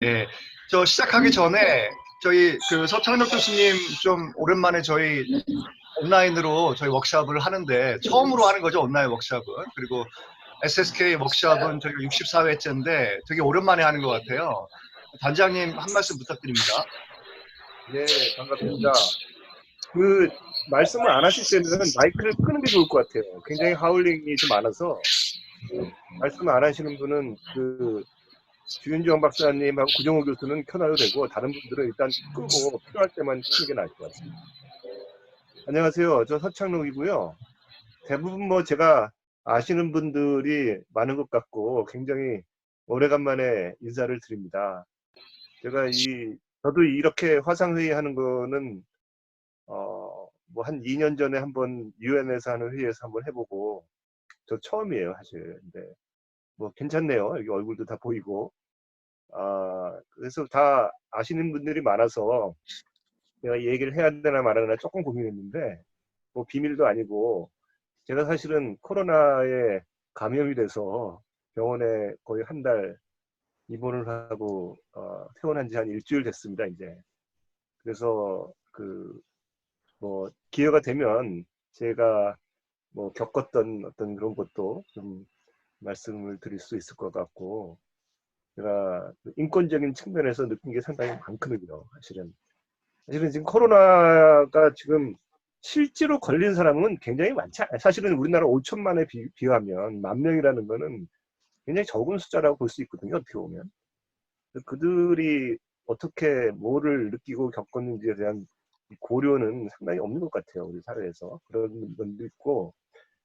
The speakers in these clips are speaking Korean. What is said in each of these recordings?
예, 저 시작하기 전에 저희 그 서창록 교수님 좀 오랜만에 저희 온라인으로 저희 워크숍을 하는데 처음으로 하는 거죠, 온라인 워크숍은. 그리고 SSK 워크숍은 저희가 64회째인데 되게 오랜만에 하는 것 같아요. 단장님 한 말씀 부탁드립니다. 네, 반갑습니다. 그 말씀을 안 하실 때는 마이크를 끄는 게 좋을 것 같아요. 굉장히 하울링이 좀 많아서 말씀 안 하시는 분은 그 주윤정 박사님하고 구정호 교수는 켜놔도 되고 다른 분들은 일단 끄고 필요할 때만 켜는 게 나을 것 같습니다. 안녕하세요. 저 서창록이고요. 대부분 뭐 제가 아시는 분들이 많은 것 같고 굉장히 오래간만에 인사를 드립니다. 제가 저도 이렇게 화상회의 하는 거는 뭐 한 2년 전에 한번 유엔에서 하는 회의에서 한번 해보고 저 처음이에요 사실. 근데 뭐 괜찮네요. 여기 얼굴도 다 보이고. 그래서 다 아시는 분들이 많아서 내가 이 얘기를 해야 되나 말아야 조금 고민했는데 뭐 비밀도 아니고 제가 사실은 코로나에 감염이 돼서 병원에 거의 한 달 입원을 하고 퇴원한 지 한 일주일 됐습니다 이제. 그래서 그 뭐 기회가 되면 제가 뭐 겪었던 어떤 그런 것도 좀 말씀을 드릴 수 있을 것 같고, 제가 인권적인 측면에서 느낀 게 상당히 많거든요. 사실은 지금 코로나가 지금 실제로 걸린 사람은 굉장히 많지 않아요. 사실은 우리나라 5천만에 비하면 10,000명이라는 거는 굉장히 적은 숫자라고 볼 수 있거든요. 어떻게 보면 그들이 어떻게 뭐를 느끼고 겪었는지에 대한 고려는 상당히 없는 것 같아요. 우리 사회에서 그런 면도 있고.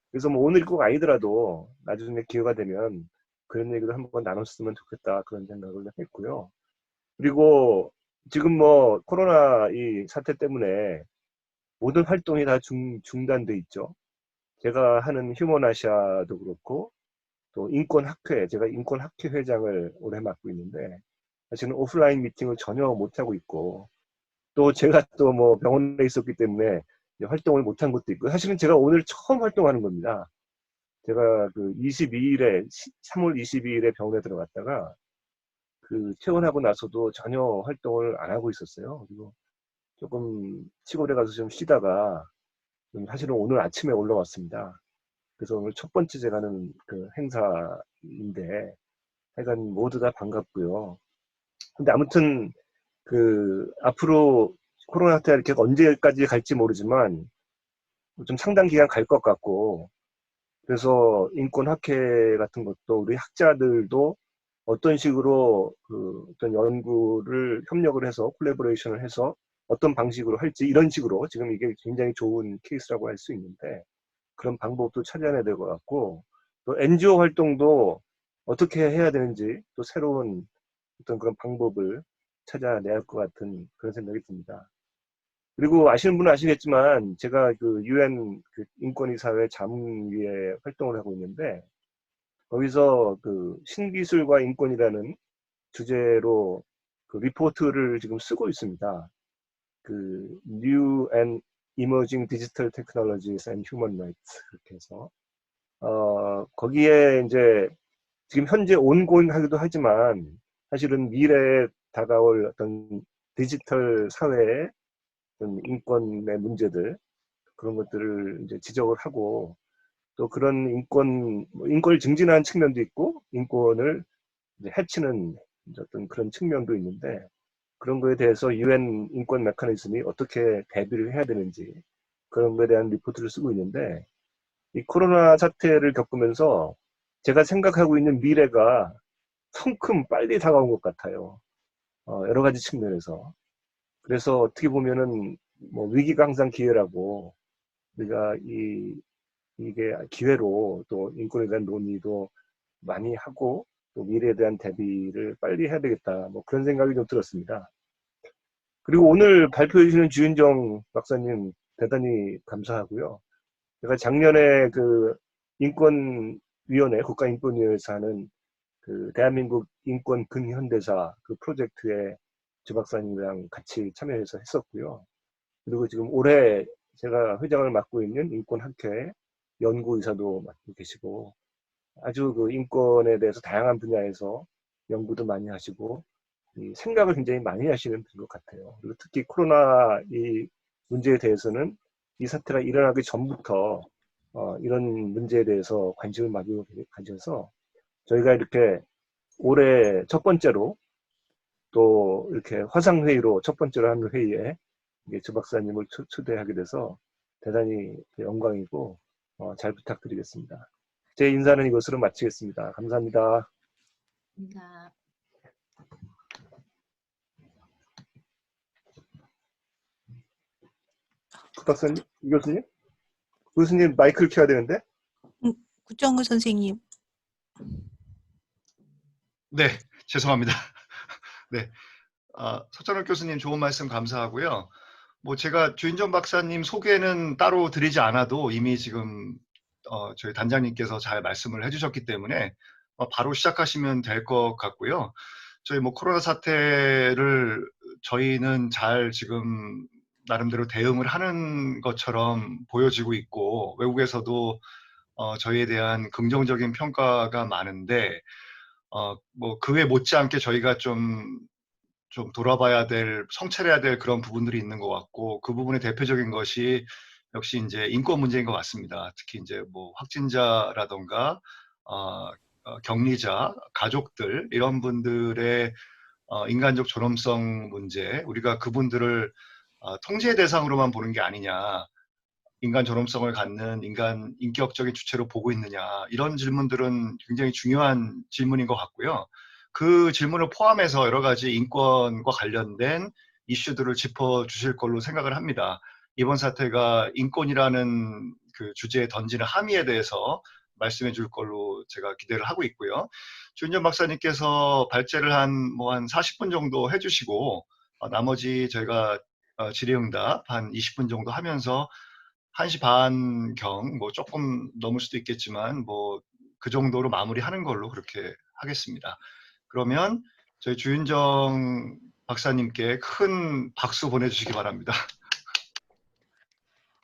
그래서 뭐 오늘 꼭 아니더라도 나중에 기회가 되면 그런 얘기도 한번 나눴으면 좋겠다 그런 생각을 했고요. 그리고 지금 뭐 코로나 이 사태 때문에 모든 활동이 다 중단돼 있죠. 제가 하는 휴먼아시아도 그렇고 또 인권학회, 제가 인권학회 회장을 올해 맡고 있는데 사실은 오프라인 미팅을 전혀 못하고 있고, 또 제가 또 뭐 병원에 있었기 때문에 활동을 못한 것도 있고, 사실은 제가 오늘 처음 활동하는 겁니다. 제가 그 22일에 3월 22일에 병원에 들어갔다가 그 퇴원하고 나서도 전혀 활동을 안 하고 있었어요. 그리고 조금 시골에 가서 좀 쉬다가 사실은 오늘 아침에 올라왔습니다. 그래서 오늘 첫 번째 제가 하는 그 행사인데 하여간 모두 다 반갑고요. 근데 아무튼 그 앞으로 코로나 사태가 이렇게 언제까지 갈지 모르지만 좀 상당 기간 갈 것 같고, 그래서 인권학회 같은 것도 우리 학자들도 어떤 식으로 그 어떤 연구를 협력을 해서 콜라보레이션을 해서 어떤 방식으로 할지, 이런 식으로 지금 이게 굉장히 좋은 케이스라고 할 수 있는데 그런 방법도 찾아내야 될 것 같고, 또 NGO 활동도 어떻게 해야 되는지 또 새로운 어떤 그런 방법을 찾아내야 할 것 같은 그런 생각이 듭니다. 그리고 아시는 분은 아시겠지만 제가 그 유엔 그 인권이사회 자문위에 활동을 하고 있는데 거기서 그 신기술과 인권이라는 주제로 그 리포트를 지금 쓰고 있습니다. 그 New and Emerging Digital Technologies and Human Rights 그렇게 해서 거기에 이제 지금 현재 온고잉 하기도 하지만 사실은 미래에 다가올 어떤 디지털 사회의 어떤 인권의 문제들, 그런 것들을 이제 지적을 하고, 또 그런 인권을 증진하는 측면도 있고 인권을 이제 해치는 이제 어떤 그런 측면도 있는데, 그런 거에 대해서 유엔 인권 메커니즘이 어떻게 대비를 해야 되는지 그런 거에 대한 리포트를 쓰고 있는데, 이 코로나 사태를 겪으면서 제가 생각하고 있는 미래가 성큼 빨리 다가온 것 같아요. 여러 가지 측면에서. 그래서 어떻게 보면은 뭐 위기가 항상 기회라고, 우리가 이게 기회로 또 인권에 대한 논의도 많이 하고 또 미래에 대한 대비를 빨리 해야 되겠다, 뭐 그런 생각이 좀 들었습니다. 그리고 오늘 발표해 주시는 주윤정 박사님 대단히 감사하고요. 제가 작년에 그 인권위원회, 국가인권위원회에서 하는 그 대한민국 인권 근현대사 그 프로젝트에 주 박사님이랑 같이 참여해서 했었고요. 그리고 지금 올해 제가 회장을 맡고 있는 인권학회 연구의사도 맡고 계시고, 아주 그 인권에 대해서 다양한 분야에서 연구도 많이 하시고 이 생각을 굉장히 많이 하시는 분 것 같아요. 그리고 특히 코로나 이 문제에 대해서는 이 사태가 일어나기 전부터 이런 문제에 대해서 관심을 많이 가져서 저희가 이렇게 올해 첫 번째로 또 이렇게 화상회의로 첫 번째로 하는 회의에 조 박사님을 초대하게 돼서 대단히 영광이고 잘 부탁드리겠습니다. 제 인사는 이것으로 마치겠습니다. 감사합니다. 감사합니다. 박사님, 이 교수님? 교수님 마이크를 켜야 되는데? 구정우 선생님. 네, 죄송합니다. 네, 서천욱 교수님 좋은 말씀 감사하고요. 뭐 제가 주인정 박사님 소개는 따로 드리지 않아도 이미 지금 저희 단장님께서 잘 말씀을 해주셨기 때문에 바로 시작하시면 될 것 같고요. 저희 뭐 코로나 사태를 저희는 잘 지금 나름대로 대응을 하는 것처럼 보여지고 있고 외국에서도 저희에 대한 긍정적인 평가가 많은데 뭐 그에 못지않게 저희가 좀 돌아봐야 될, 성찰해야 될 그런 부분들이 있는 것 같고, 그 부분의 대표적인 것이 역시 이제 인권 문제인 것 같습니다. 특히 이제 뭐 확진자라던가, 격리자, 가족들, 이런 분들의 인간적 존엄성 문제, 우리가 그분들을 통제의 대상으로만 보는 게 아니냐, 인간 존엄성을 갖는 인간 인격적인 주체로 보고 있느냐, 이런 질문들은 굉장히 중요한 질문인 것 같고요. 그 질문을 포함해서 여러 가지 인권과 관련된 이슈들을 짚어주실 걸로 생각을 합니다. 이번 사태가 인권이라는 그 주제에 던지는 함의에 대해서 말씀해 줄 걸로 제가 기대를 하고 있고요. 주인전 박사님께서 발제를 한 40분 정도 해주시고, 나머지 저희가 질의응답 한 20분 정도 하면서 1시 반경, 뭐 조금 넘을 수도 있겠지만, 뭐 그 정도로 마무리하는 걸로 그렇게 하겠습니다. 그러면 저희 주윤정 박사님께 큰 박수 보내주시기 바랍니다.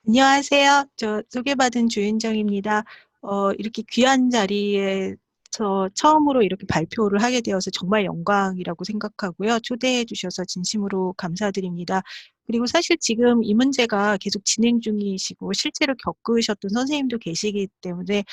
안녕하세요. 저 소개받은 주윤정입니다. 이렇게 귀한 자리에서 처음으로 이렇게 발표를 하게 되어서 정말 영광이라고 생각하고요. 초대해 주셔서 진심으로 감사드립니다. 그리고 사실 지금 이 문제가 계속 진행 중이시고 실제로 겪으셨던 선생님도 계시기 때문에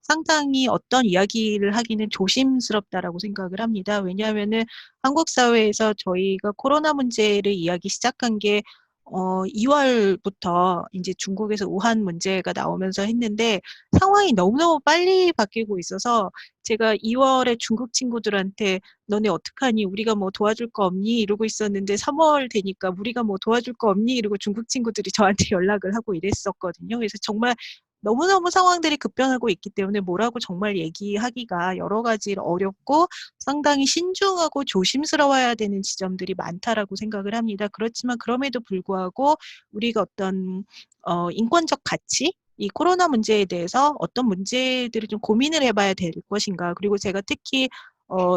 상당히 어떤 이야기를 하기는 조심스럽다라고 생각을 합니다. 왜냐하면은 한국 사회에서 저희가 코로나 문제를 이야기 시작한 게 2월부터 이제 중국에서 우한 문제가 나오면서 했는데 상황이 너무너무 빨리 바뀌고 있어서 제가 2월에 중국 친구들한테 너네 어떡하니? 우리가 뭐 도와줄 거 없니? 이러고 있었는데 3월 되니까 우리가 뭐 도와줄 거 없니? 이러고 중국 친구들이 저한테 연락을 하고 이랬었거든요. 그래서 정말 너무너무 상황들이 급변하고 있기 때문에 뭐라고 정말 얘기하기가 여러 가지 어렵고 상당히 신중하고 조심스러워야 되는 지점들이 많다라고 생각을 합니다. 그렇지만 그럼에도 불구하고 우리가 어떤 인권적 가치, 이 코로나 문제에 대해서 어떤 문제들을 좀 고민을 해봐야 될 것인가. 그리고 제가 특히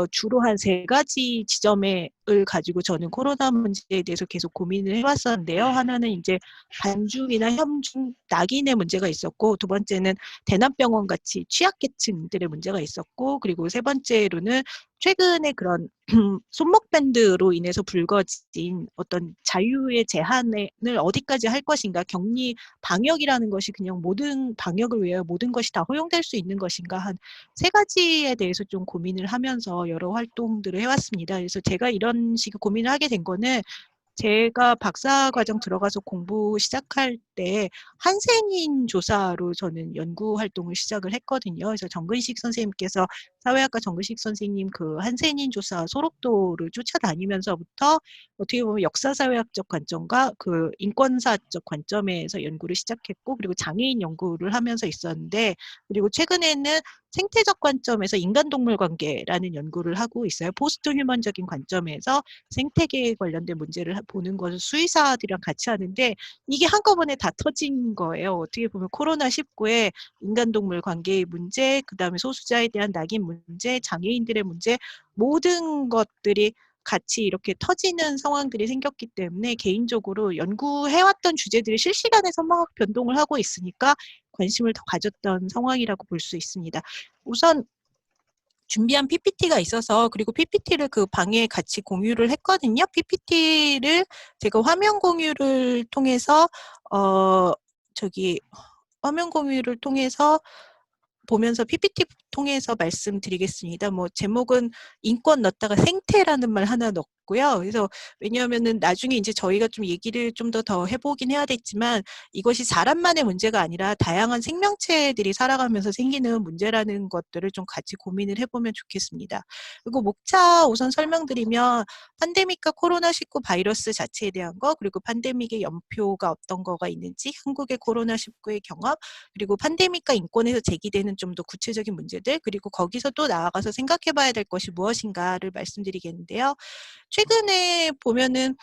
주로 한 3가지 지점을 가지고 저는 코로나 문제에 대해서 계속 고민을 해왔었는데요. 하나는 이제 반중이나 현중 낙인의 문제가 있었고, 두 번째는 대남병원 같이 취약계층들의 문제가 있었고, 그리고 세 번째로는 최근에 그런 손목밴드로 인해서 불거진 어떤 자유의 제한을 어디까지 할 것인가, 격리 방역이라는 것이 그냥 모든 방역을 위해 모든 것이 다 허용될 수 있는 것인가, 한 3가지에 대해서 좀 고민을 하면서 여러 활동들을 해왔습니다. 그래서 제가 이런 식의 고민을 하게 된 거는 제가 박사과정 들어가서 공부 시작할 때 한센인 조사로 저는 연구 활동을 시작을 했거든요. 그래서 정근식 선생님께서 사회학과 정근식 선생님 그 한센인 조사 소록도를 쫓아다니면서부터 어떻게 보면 역사사회학적 관점과 그 인권사적 관점에서 연구를 시작했고, 그리고 장애인 연구를 하면서 있었는데, 그리고 최근에는 생태적 관점에서 인간-동물 관계라는 연구를 하고 있어요. 포스트 휴먼적인 관점에서 생태계에 관련된 문제를 보는 것을 수의사들이랑 같이 하는데 이게 한꺼번에 다 터진 거예요. 어떻게 보면 코로나19에 인간-동물 관계의 문제, 그다음에 소수자에 대한 낙인 문제, 장애인들의 문제, 모든 것들이 같이 이렇게 터지는 상황들이 생겼기 때문에 개인적으로 연구해왔던 주제들이 실시간에서 막 변동을 하고 있으니까 관심을 더 가졌던 상황이라고 볼 수 있습니다. 우선 준비한 PPT가 있어서 그리고 PPT를 그 방에 같이 공유를 했거든요. PPT를 제가 화면 공유를 통해서 저기 화면 공유를 통해서 보면서 PPT 통해서 말씀드리겠습니다. 뭐 제목은 인권 넣었다가 생태라는 말 하나 넣고요. 그래서 왜냐하면은 나중에 이제 저희가 좀 얘기를 좀 더 해보긴 해야 됐지만 이것이 사람만의 문제가 아니라 다양한 생명체들이 살아가면서 생기는 문제라는 것들을 좀 같이 고민을 해보면 좋겠습니다. 그리고 목차 우선 설명드리면 팬데믹과 코로나19 바이러스 자체에 대한 거, 그리고 팬데믹의 연표가 어떤 거가 있는지, 한국의 코로나19의 경험, 그리고 팬데믹과 인권에서 제기되는 좀 더 구체적인 문제들, 그리고 거기서 또 나아가서 생각해 봐야 될 것이 무엇인가를 말씀드리겠는데요. 최근에 보면은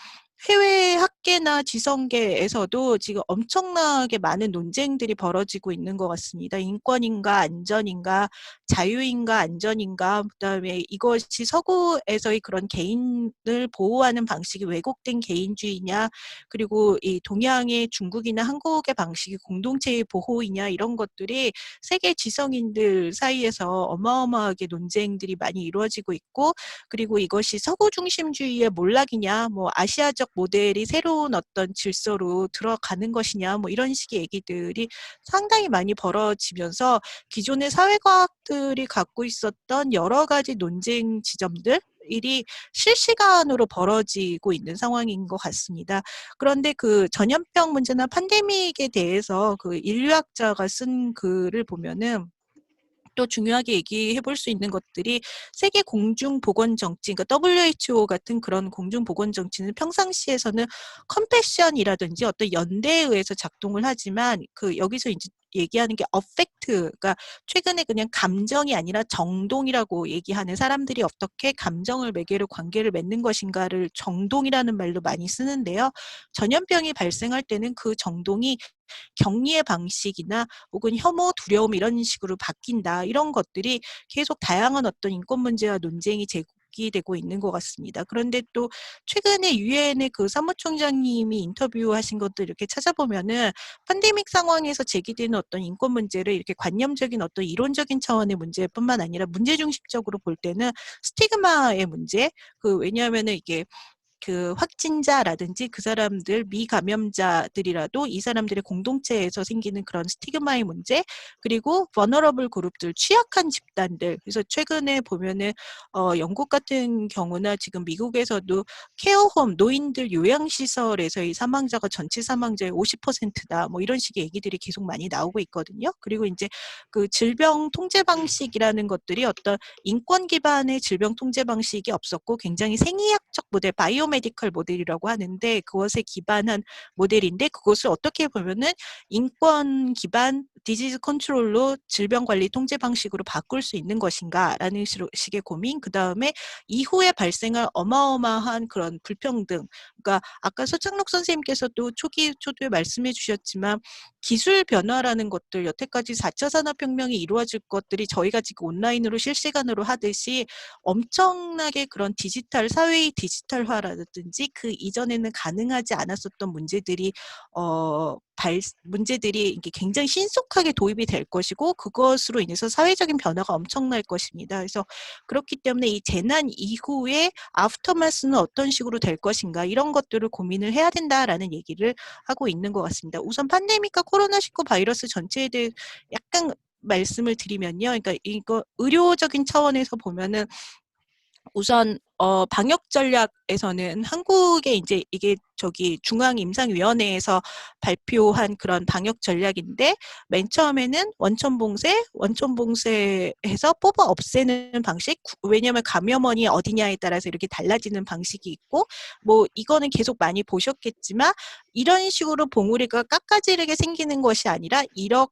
해외 학계나 지성계에서도 지금 엄청나게 많은 논쟁들이 벌어지고 있는 것 같습니다. 인권인가 안전인가, 자유인가 안전인가, 그다음에 이것이 서구에서의 그런 개인을 보호하는 방식이 왜곡된 개인주의냐, 그리고 이 동양의 중국이나 한국의 방식이 공동체의 보호이냐, 이런 것들이 세계 지성인들 사이에서 어마어마하게 논쟁들이 많이 이루어지고 있고, 그리고 이것이 서구 중심주의의 몰락이냐, 뭐 아시아적 모델이 새로운 어떤 질서로 들어가는 것이냐, 뭐 이런 식의 얘기들이 상당히 많이 벌어지면서 기존의 사회과학들이 갖고 있었던 여러 가지 논쟁 지점들 일이 실시간으로 벌어지고 있는 상황인 것 같습니다. 그런데 그 전염병 문제나 팬데믹에 대해서 그 인류학자가 쓴 글을 보면은 또 중요하게 얘기해 볼 수 있는 것들이 세계 공중보건정치, 그러니까 WHO 같은 그런 공중보건정치는 평상시에서는 컴패션이라든지 어떤 연대에 의해서 작동을 하지만 그 여기서 이제 얘기하는 게 어펙트, 그러니까 최근에 그냥 감정이 아니라 정동이라고 얘기하는 사람들이 어떻게 감정을 매개로 관계를 맺는 것인가를 정동이라는 말로 많이 쓰는데요. 전염병이 발생할 때는 그 정동이 격리의 방식이나 혹은 혐오, 두려움 이런 식으로 바뀐다. 이런 것들이 계속 다양한 어떤 인권 문제와 논쟁이 제기되고 있는 것 같습니다. 그런데 또 최근에 유엔의 그 사무총장님이 인터뷰하신 것들 이렇게 찾아보면은 팬데믹 상황에서 제기되는 어떤 인권 문제를 이렇게 관념적인 어떤 이론적인 차원의 문제뿐만 아니라 문제 중심적으로 볼 때는 스티그마의 문제, 그 왜냐하면은 이게 그 확진자라든지 그 사람들 미감염자들이라도 이 사람들의 공동체에서 생기는 그런 스티그마의 문제, 그리고 vulnerable 그룹들, 취약한 집단들. 그래서 최근에 보면은 영국 같은 경우나 지금 미국에서도 케어홈, 노인들 요양시설에서의 사망자가 전체 사망자의 50%다. 뭐 이런 식의 얘기들이 계속 많이 나오고 있거든요. 그리고 이제 그 질병 통제 방식이라는 것들이 어떤 인권 기반의 질병 통제 방식이 없었고 굉장히 생의학적 모델, 바이오메디컬 모델이라고 하는데 그것에 기반한 모델인데 그것을 어떻게 보면은 인권 기반 디지즈 컨트롤로 질병 관리 통제 방식으로 바꿀 수 있는 것인가라는 식의 고민, 그 다음에 이후에 발생할 어마어마한 그런 불평등, 그러니까 아까 서창록 선생님께서도 초두에 말씀해 주셨지만 기술 변화라는 것들, 여태까지 4차 산업혁명이 이루어질 것들이 저희가 지금 온라인으로 실시간으로 하듯이 엄청나게 그런 디지털, 사회의 디지털화라든지 그 이전에는 가능하지 않았었던 문제들이 문제들이 이게 굉장히 신속하게 도입이 될 것이고 그것으로 인해서 사회적인 변화가 엄청날 것입니다. 그래서 그렇기 때문에 이 재난 이후에 아프터마스는 어떤 식으로 될 것인가 이런 것들을 고민을 해야 된다라는 얘기를 하고 있는 것 같습니다. 우선 팬데믹과 코로나19 바이러스 전체에 대해 약간 말씀을 드리면요. 그러니까 이거 의료적인 차원에서 보면은 우선 방역 전략에서는 한국의 이제 이게 저기 중앙임상위원회에서 발표한 그런 방역 전략인데 맨 처음에는 원천봉쇄해서 뽑아 없애는 방식, 왜냐하면 감염원이 어디냐에 따라서 이렇게 달라지는 방식이 있고 뭐 이거는 계속 많이 보셨겠지만 이런 식으로 봉우리가 깎아지르게 생기는 것이 아니라 이렇게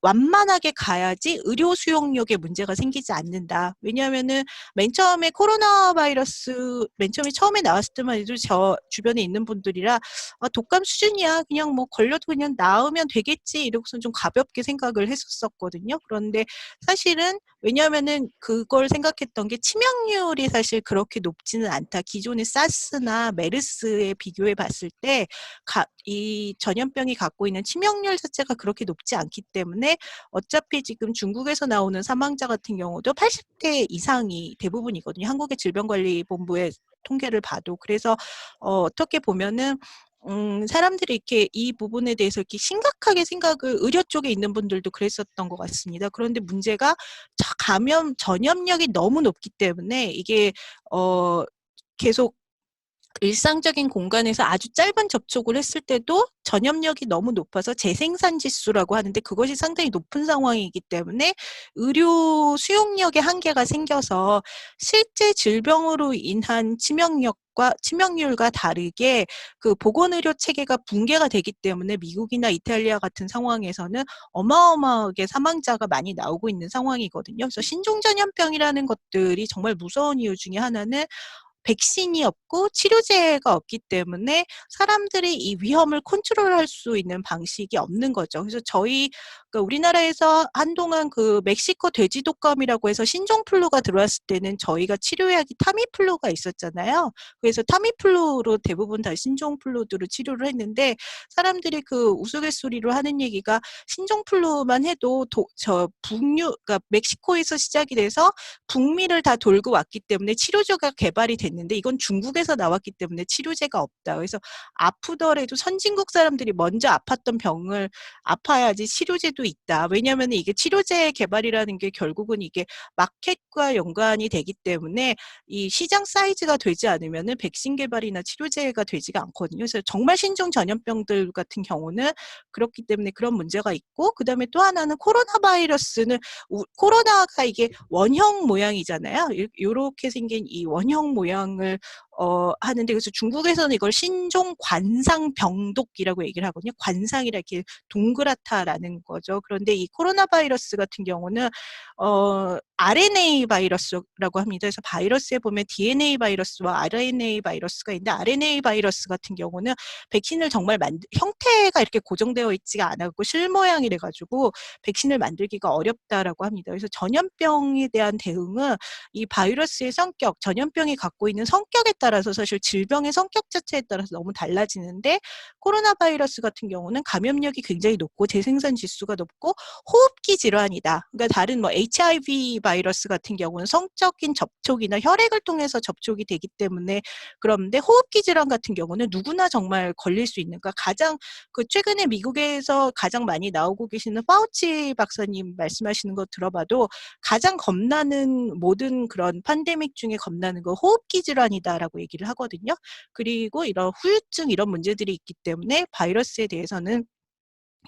완만하게 가야지 의료 수용력에 문제가 생기지 않는다. 왜냐하면은 맨 처음에 코로나 바이러스 맨 처음에 나왔을 때만 해도 저 주변에 있는 분들이라 독감 수준이야. 그냥 뭐 걸려도 그냥 나으면 되겠지. 이러고서 좀 가볍게 생각을 했었거든요. 그런데 사실은 왜냐하면은 그걸 생각했던 게 치명률이 사실 그렇게 높지는 않다. 기존의 사스나 메르스에 비교해 봤을 때 이 전염병이 갖고 있는 치명률 자체가 그렇게 높지 않기 때문에 어차피 지금 중국에서 나오는 사망자 같은 경우도 80대 이상이 대부분이거든요. 한국의 질병관리본부의 통계를 봐도. 그래서 어떻게 보면은 사람들이 이렇게 이 부분에 대해서 이렇게 심각하게 생각을 의료 쪽에 있는 분들도 그랬었던 것 같습니다. 그런데 문제가 감염 전염력이 너무 높기 때문에 이게 계속 일상적인 공간에서 아주 짧은 접촉을 했을 때도 전염력이 너무 높아서 재생산 지수라고 하는데 그것이 상당히 높은 상황이기 때문에 의료 수용력에 한계가 생겨서 실제 질병으로 인한 치명률과 다르게 그 보건의료 체계가 붕괴가 되기 때문에 미국이나 이탈리아 같은 상황에서는 어마어마하게 사망자가 많이 나오고 있는 상황이거든요. 그래서 신종전염병이라는 것들이 정말 무서운 이유 중에 하나는 백신이 없고 치료제가 없기 때문에 사람들이 이 위험을 컨트롤할 수 있는 방식이 없는 거죠. 그래서 그러니까 우리나라에서 한동안 그 멕시코 돼지독감이라고 해서 신종플루가 들어왔을 때는 저희가 치료약이 타미플루가 있었잖아요. 그래서 타미플루로 대부분 다 신종플루들을 치료를 했는데 사람들이 그 우스갯소리로 하는 얘기가 신종플루만 해도 그러니까 멕시코에서 시작이 돼서 북미를 다 돌고 왔기 때문에 치료제가 개발이 됐는데 이건 중국에서 나왔기 때문에 치료제가 없다. 그래서 아프더라도 선진국 사람들이 먼저 아팠던 병을 아파야지 치료제도 있다. 왜냐하면 이게 치료제 개발이라는 게 결국은 이게 마켓과 연관이 되기 때문에 이 시장 사이즈가 되지 않으면은 백신 개발이나 치료제가 되지가 않거든요. 그래서 정말 신종 전염병들 같은 경우는 그렇기 때문에 그런 문제가 있고 그다음에 또 하나는 코로나 바이러스는 코로나가 이게 원형 모양이잖아요. 이렇게 생긴 이 원형 모양을 하는데 그래서 중국에서는 이걸 신종 관상병독이라고 얘기를 하거든요. 관상이라 이렇게 동그랗다라는 거죠. 그런데 이 코로나 바이러스 같은 경우는 RNA 바이러스라고 합니다. 그래서 바이러스에 보면 DNA 바이러스와 RNA 바이러스가 있는데 RNA 바이러스 같은 경우는 백신을 정말 형태가 이렇게 고정되어 있지가 않았고 실 모양이 돼가지고 백신을 만들기가 어렵다라고 합니다. 그래서 전염병에 대한 대응은 이 바이러스의 성격, 전염병이 갖고 있는 성격에 따라서 사실 질병의 성격 자체에 따라서 너무 달라지는데 코로나 바이러스 같은 경우는 감염력이 굉장히 높고 재생산 지수가 높고 호흡기 질환이다. 그러니까 다른 뭐 HIV 바이러스 같은 경우는 성적인 접촉이나 혈액을 통해서 접촉이 되기 때문에 그런데 호흡기 질환 같은 경우는 누구나 정말 걸릴 수 있는 그러니까 가장 그 최근에 미국에서 가장 많이 나오고 계시는 파우치 박사님 말씀하시는 거 들어봐도 가장 겁나는 모든 그런 팬데믹 중에 겁나는 거 호흡기 질환이다라고 얘기를 하거든요. 그리고 이런 후유증 이런 문제들이 있기 때문에 바이러스에 대해서는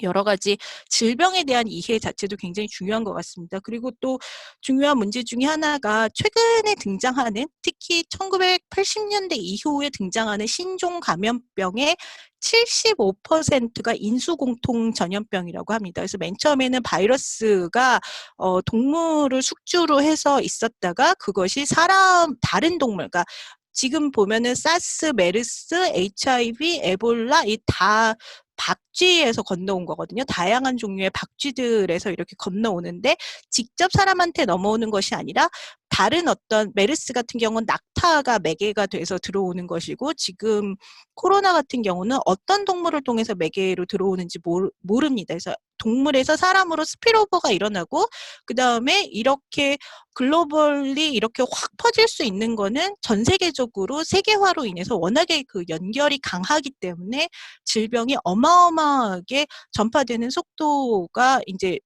여러 가지 질병에 대한 이해 자체도 굉장히 중요한 것 같습니다. 그리고 또 중요한 문제 중에 하나가 최근에 등장하는 특히 1980년대 이후에 등장하는 신종 감염병의 75%가 인수공통 전염병이라고 합니다. 그래서 맨 처음에는 바이러스가 동물을 숙주로 해서 있었다가 그것이 다른 동물, 그러니까 지금 보면은 사스, 메르스, HIV, 에볼라 이 다 박쥐에서 건너온 거거든요. 다양한 종류의 박쥐들에서 이렇게 건너오는데 직접 사람한테 넘어오는 것이 아니라 다른 어떤 메르스 같은 경우는 낙타가 매개가 돼서 들어오는 것이고 지금 코로나 같은 경우는 어떤 동물을 통해서 매개로 들어오는지 모릅니다. 그래서 동물에서 사람으로 스피로버가 일어나고 그다음에 이렇게 글로벌리 이렇게 확 퍼질 수 있는 거는 전 세계적으로 세계화로 인해서 워낙에 그 연결이 강하기 때문에 질병이 어마어마하게 전파되는 속도가 이제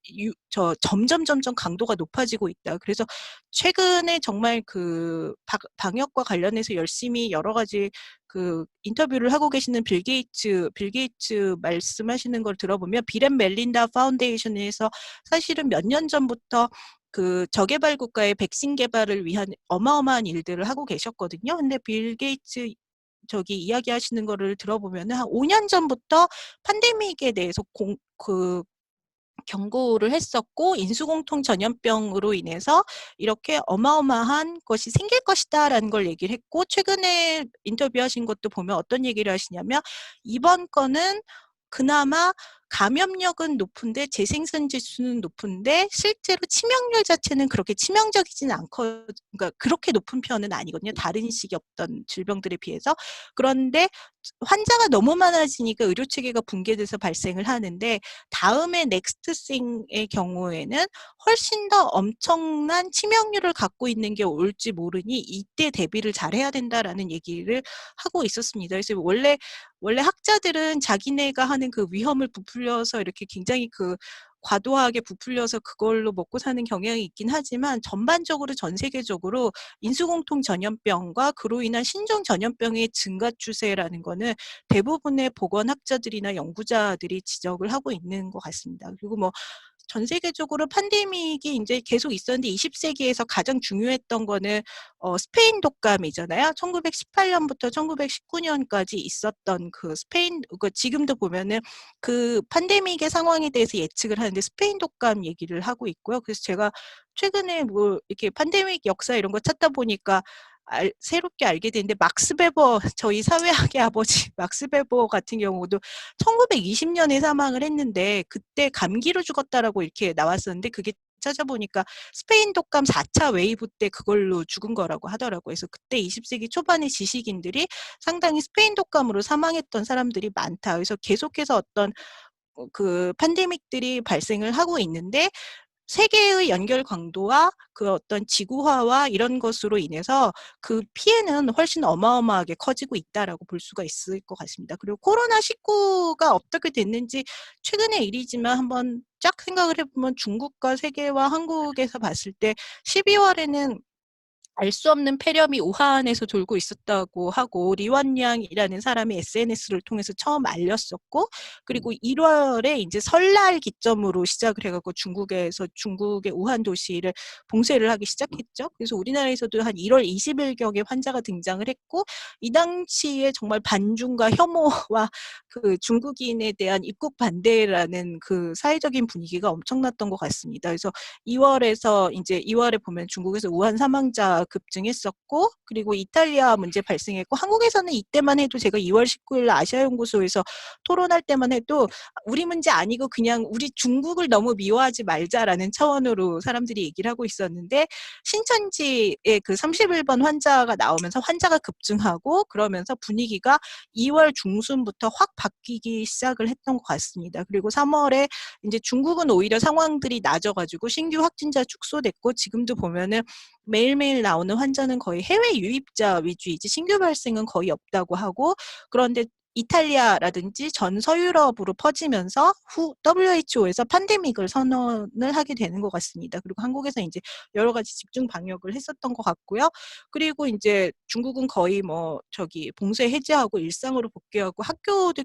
점점 강도가 높아지고 있다. 그래서 최근에 정말 그 방역과 관련해서 열심히 여러 가지 그 인터뷰를 하고 계시는 빌 게이츠 말씀하시는 걸 들어보면 빌 앤 멜린다 파운데이션에서 사실은 몇 년 전부터 그 저개발 국가의 백신 개발을 위한 어마어마한 일들을 하고 계셨거든요. 근데 빌 게이츠 이야기하시는 거를 들어보면 한 5년 전부터 팬데믹에 대해서 경고를 했었고 인수공통 전염병으로 인해서 이렇게 어마어마한 것이 생길 것이다라는 걸 얘기를 했고 최근에 인터뷰하신 것도 보면 어떤 얘기를 하시냐면 이번 거는 그나마 감염력은 높은데 재생산 지수는 높은데 실제로 치명률 자체는 그렇게 치명적이지는 않고, 그러니까 그렇게 높은 편은 아니거든요. 다른 식이 없던 질병들에 비해서. 그런데 환자가 너무 많아지니까 의료 체계가 붕괴돼서 발생을 하는데, 다음에 넥스트 싱의 경우에는 훨씬 더 엄청난 치명률을 갖고 있는 게 올지 모르니 이때 대비를 잘해야 된다라는 얘기를 하고 있었습니다. 그래서 원래 학자들은 자기네가 하는 그 위험을 부풀려서 이렇게 굉장히 그 과도하게 부풀려서 그걸로 먹고 사는 경향이 있긴 하지만, 전반적으로 전 세계적으로 인수공통 전염병과 그로 인한 신종 전염병의 증가 추세라는 거는 대부분의 보건학자들이나 연구자들이 지적을 하고 있는 것 같습니다. 그리고 뭐 전 세계적으로 팬데믹이 이제 계속 있었는데 20세기에서 가장 중요했던 거는 스페인 독감이잖아요. 1918년부터 1919년까지 있었던 그 스페인, 그 지금도 보면은 그 팬데믹의 상황에 대해서 예측을 하는데 스페인 독감 얘기를 하고 있고요. 그래서 제가 최근에 뭐 이렇게 팬데믹 역사 이런 거 찾다 보니까 새롭게 알게 됐는데, 막스 베버, 저희 사회학의 아버지 막스 베버 같은 경우도 1920년에 사망을 했는데 그때 감기로 죽었다라고 이렇게 나왔었는데, 그게 찾아보니까 스페인 독감 4차 웨이브 때 그걸로 죽은 거라고 하더라고요. 그래서 그때 20세기 초반의 지식인들이 상당히 스페인 독감으로 사망했던 사람들이 많다. 그래서 계속해서 어떤 그 팬데믹들이 발생을 하고 있는데, 세계의 연결 강도와 그 어떤 지구화와 이런 것으로 인해서 그 피해는 훨씬 어마어마하게 커지고 있다라고 볼 수가 있을 것 같습니다. 그리고 코로나19가 어떻게 됐는지 최근의 일이지만 한번 쫙 생각을 해보면, 중국과 세계와 한국에서 봤을 때 12월에는 알 수 없는 폐렴이 우한에서 돌고 있었다고 하고, 리원량이라는 사람이 SNS를 통해서 처음 알렸었고, 그리고 1월에 이제 설날 기점으로 시작을 해갖고 중국의 우한 도시를 봉쇄를 하기 시작했죠. 그래서 우리나라에서도 한 1월 20일경에 환자가 등장을 했고, 이 당시에 정말 반중과 혐오와 그 중국인에 대한 입국 반대라는 그 사회적인 분위기가 엄청났던 것 같습니다. 그래서 2월에 보면 중국에서 우한 사망자 급증했었고, 그리고 이탈리아 문제 발생했고, 한국에서는 이때만 해도 제가 2월 19일 아시아연구소에서 토론할 때만 해도 우리 문제 아니고 그냥 우리 중국을 너무 미워하지 말자라는 차원으로 사람들이 얘기를 하고 있었는데, 신천지에 그 31번 환자가 나오면서 환자가 급증하고 그러면서 분위기가 2월 중순부터 확 바뀌기 시작을 했던 것 같습니다. 그리고 3월에 이제 중국은 오히려 상황들이 나아져가지고 신규 확진자 축소됐고, 지금도 보면은 매일매일 나오는 환자는 거의 해외 유입자 위주이지 신규 발생은 거의 없다고 하고, 그런데 이탈리아라든지 전 서유럽으로 퍼지면서 후 WHO에서 팬데믹을 선언을 하게 되는 것 같습니다. 그리고 한국에서 이제 여러 가지 집중 방역을 했었던 것 같고요. 그리고 이제 중국은 거의 뭐 봉쇄 해제하고 일상으로 복귀하고 학교도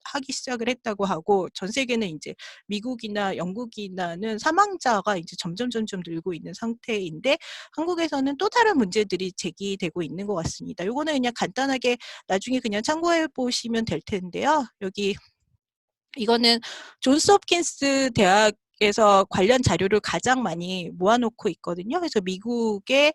하기 시작을 했다고 하고, 전 세계는 이제 미국이나 영국이나는 사망자가 이제 점점 늘고 있는 상태인데, 한국에서는 또 다른 문제들이 제기되고 있는 것 같습니다. 요거는 그냥 간단하게 나중에 그냥 참고해 보시면 될 텐데요. 이거는 존스 홉킨스 대학에서 관련 자료를 가장 많이 모아놓고 있거든요. 그래서 미국의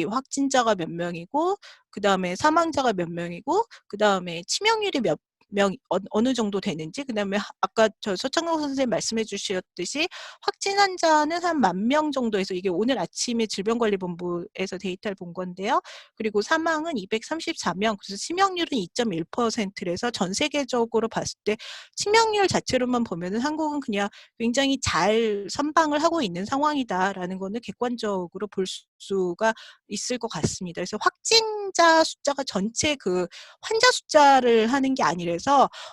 확진자가 몇 명이고, 그 다음에 사망자가 몇 명이고, 그 다음에 치명률이 몇 명 어느 정도 되는지, 그 다음에 아까 서창록 선생님 말씀해 주셨듯이 확진 환자는 한 10,000명 정도에서, 이게 오늘 아침에 질병관리본부에서 데이터를 본 건데요. 그리고 사망은 234명, 그래서 치명률은 2.1%라서 전 세계적으로 봤을 때 치명률 자체로만 보면은 한국은 그냥 굉장히 잘 선방을 하고 있는 상황이다라는 거는 객관적으로 볼 수가 있을 것 같습니다. 그래서 확진자 숫자가 전체 그 환자 숫자를 하는 게 아니라서,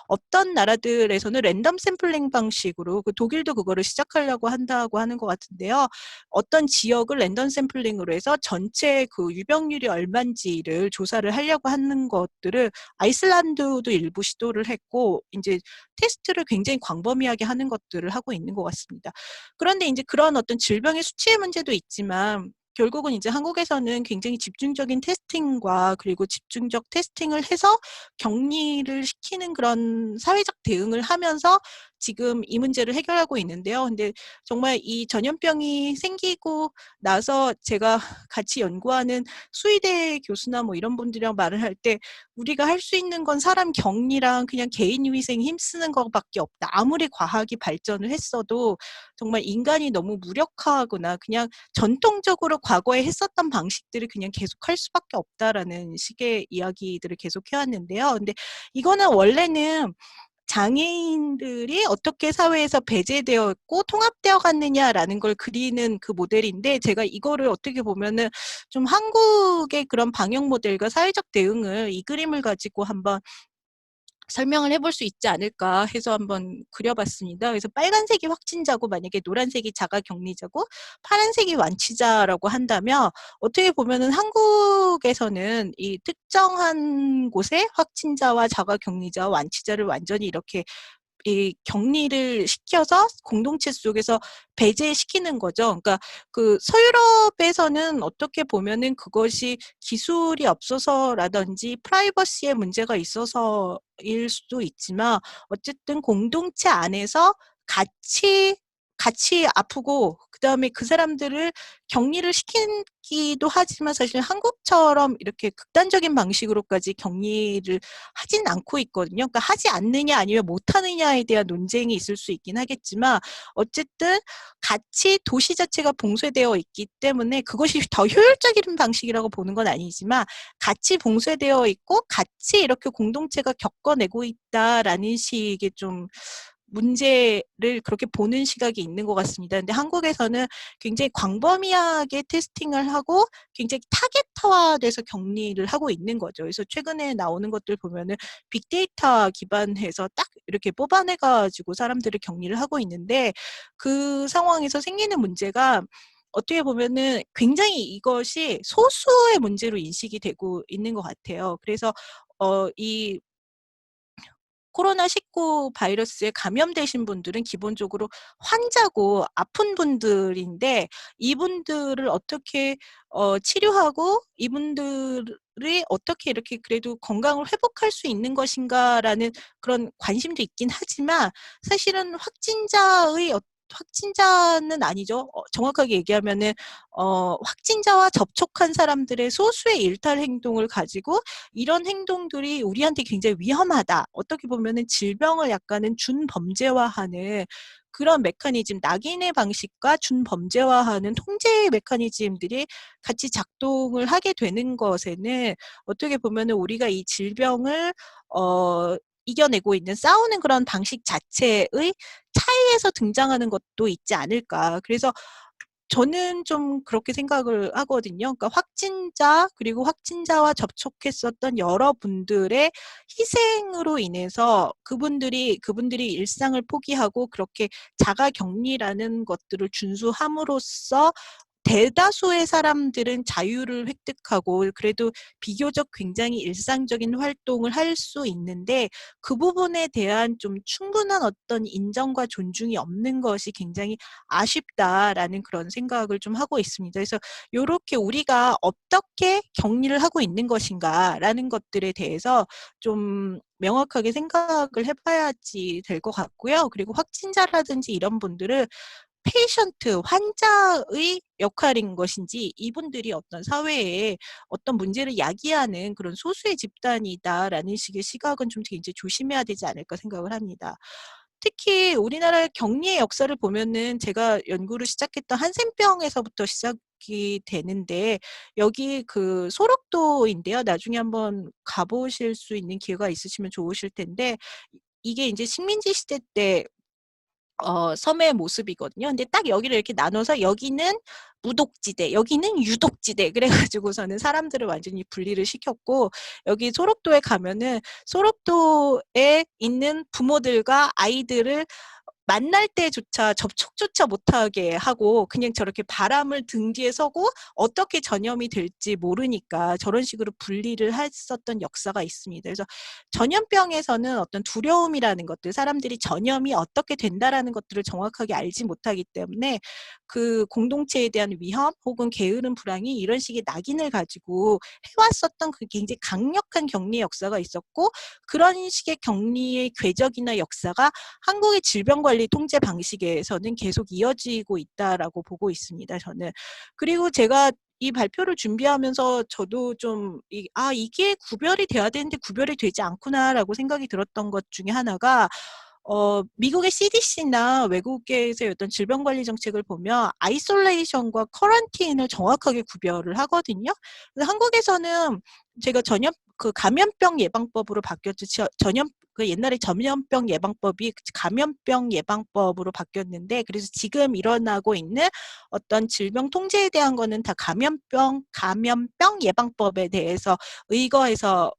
어떤 나라들에서는 랜덤 샘플링 방식으로, 그 독일도 그거를 시작하려고 한다고 하는 것 같은데요. 어떤 지역을 랜덤 샘플링으로 해서 전체 그 유병률이 얼마인지를 조사를 하려고 하는 것들을 아이슬란드도 일부 시도를 했고, 이제 테스트를 굉장히 광범위하게 하는 것들을 하고 있는 것 같습니다. 그런데 이제 그런 어떤 질병의 수치의 문제도 있지만, 결국은 이제 한국에서는 굉장히 집중적인 테스팅과 그리고 집중적 테스팅을 해서 격리를 시키는 그런 사회적 대응을 하면서 지금 이 문제를 해결하고 있는데요. 근데 정말 이 전염병이 생기고 나서 제가 같이 연구하는 수의대 교수나 뭐 이런 분들이랑 말을 할 때 우리가 할 수 있는 건 사람 격리랑 그냥 개인 위생 힘쓰는 것밖에 없다. 아무리 과학이 발전을 했어도 정말 인간이 너무 무력하거나 그냥 전통적으로 과거에 했었던 방식들을 그냥 계속할 수밖에 없다라는 식의 이야기들을 계속 해왔는데요. 근데 이거는 원래는 장애인들이 어떻게 사회에서 배제되어 있고 통합되어 갔느냐라는 걸 그리는 그 모델인데 제가 이거를 어떻게 보면은 좀 한국의 그런 방역 모델과 사회적 대응을 이 그림을 가지고 한번 설명을 해볼 수 있지 않을까 해서 한번 그려봤습니다. 그래서 빨간색이 확진자고 만약에 노란색이 자가격리자고 파란색이 완치자라고 한다면 어떻게 보면은 한국에서는 이 특정한 곳에 확진자와 자가격리자와 완치자를 완전히 이렇게 이 격리를 시켜서 공동체 속에서 배제시키는 거죠. 그러니까 그 서유럽에서는 어떻게 보면은 그것이 기술이 없어서라든지 프라이버시에 문제가 있어서일 수도 있지만 어쨌든 공동체 안에서 같이 아프고 그다음에 그 사람들을 격리를 시키기도 하지만 사실 한국처럼 이렇게 극단적인 방식으로까지 격리를 하진 않고 있거든요. 그러니까 하지 않느냐 아니면 못하느냐에 대한 논쟁이 있을 수 있긴 하겠지만 어쨌든 같이 도시 자체가 봉쇄되어 있기 때문에 그것이 더 효율적인 방식이라고 보는 건 아니지만 같이 봉쇄되어 있고 같이 이렇게 공동체가 겪어내고 있다라는 식의 좀 문제를 그렇게 보는 시각이 있는 것 같습니다. 근데 한국에서는 굉장히 광범위하게 테스팅을 하고 굉장히 타겟화돼서 격리를 하고 있는 거죠. 그래서 최근에 나오는 것들 보면은 빅데이터 기반해서 딱 이렇게 뽑아내가지고 사람들을 격리를 하고 있는데 그 상황에서 생기는 문제가 어떻게 보면은 굉장히 이것이 소수의 문제로 인식이 되고 있는 것 같아요. 그래서 이 코로나19 바이러스에 감염되신 분들은 기본적으로 환자고 아픈 분들인데 이분들을 어떻게 치료하고 이분들이 어떻게 이렇게 그래도 건강을 회복할 수 있는 것인가라는 그런 관심도 있긴 하지만 사실은 확진자는 아니죠. 정확하게 얘기하면은 확진자와 접촉한 사람들의 소수의 일탈 행동을 가지고 이런 행동들이 우리한테 굉장히 위험하다. 어떻게 보면은 질병을 약간은 준범죄화하는 그런 메커니즘, 낙인의 방식과 준범죄화하는 통제 메커니즘들이 같이 작동을 하게 되는 것에는 어떻게 보면은 우리가 이 질병을 이겨내고 있는 싸우는 그런 방식 자체의 차이에서 등장하는 것도 있지 않을까. 그래서 저는 좀 그렇게 생각을 하거든요. 그러니까 확진자 그리고 확진자와 접촉했었던 여러분들의 희생으로 인해서 그분들이 일상을 포기하고 그렇게 자가격리라는 것들을 준수함으로써 대다수의 사람들은 자유를 획득하고 그래도 비교적 굉장히 일상적인 활동을 할 수 있는데 그 부분에 대한 좀 충분한 어떤 인정과 존중이 없는 것이 굉장히 아쉽다라는 그런 생각을 좀 하고 있습니다. 그래서 요렇게 우리가 어떻게 격리를 하고 있는 것인가라는 것들에 대해서 좀 명확하게 생각을 해봐야지 될 것 같고요. 그리고 확진자라든지 이런 분들은 페이션트, 환자의 역할인 것인지 이분들이 어떤 사회에 어떤 문제를 야기하는 그런 소수의 집단이다라는 식의 시각은 좀 굉장히 조심해야 되지 않을까 생각을 합니다. 특히 우리나라의 격리의 역사를 보면은 제가 연구를 시작했던 한센병에서부터 시작이 되는데 여기 그 소록도인데요. 나중에 한번 가보실 수 있는 기회가 있으시면 좋으실 텐데 이게 이제 식민지 시대 때 섬의 모습이거든요. 근데 딱 여기를 이렇게 나눠서 여기는 무독지대, 여기는 유독지대 그래 가지고서는 사람들을 완전히 분리를 시켰고 여기 소록도에 가면은 소록도에 있는 부모들과 아이들을 만날 때조차 접촉조차 못하게 하고 그냥 저렇게 바람을 등 뒤에 서고 어떻게 전염이 될지 모르니까 저런 식으로 분리를 했었던 역사가 있습니다. 그래서 전염병에서는 어떤 두려움이라는 것들, 사람들이 전염이 어떻게 된다라는 것들을 정확하게 알지 못하기 때문에 그 공동체에 대한 위험 혹은 게으른 불황이 이런 식의 낙인을 가지고 해왔었던 그 굉장히 강력한 격리 역사가 있었고 그런 식의 격리의 궤적이나 역사가 한국의 질병관리 통제 방식에서는 계속 이어지고 있다라고 보고 있습니다. 저는. 그리고 제가 이 발표를 준비하면서 저도 좀 이게 구별이 돼야 되는데 구별이 되지 않구나라고 생각이 들었던 것 중에 하나가 미국의 CDC나 외국에서의 어떤 질병관리 정책을 보면 아이솔레이션과 커런티인을 정확하게 구별을 하거든요. 근데 한국에서는 제가 감염병 예방법으로 바뀌었죠. 옛날에 전염병 예방법이 감염병 예방법으로 바뀌었는데 그래서 지금 일어나고 있는 어떤 질병 통제에 대한 거는 다 감염병 예방법에 대해서 의거해서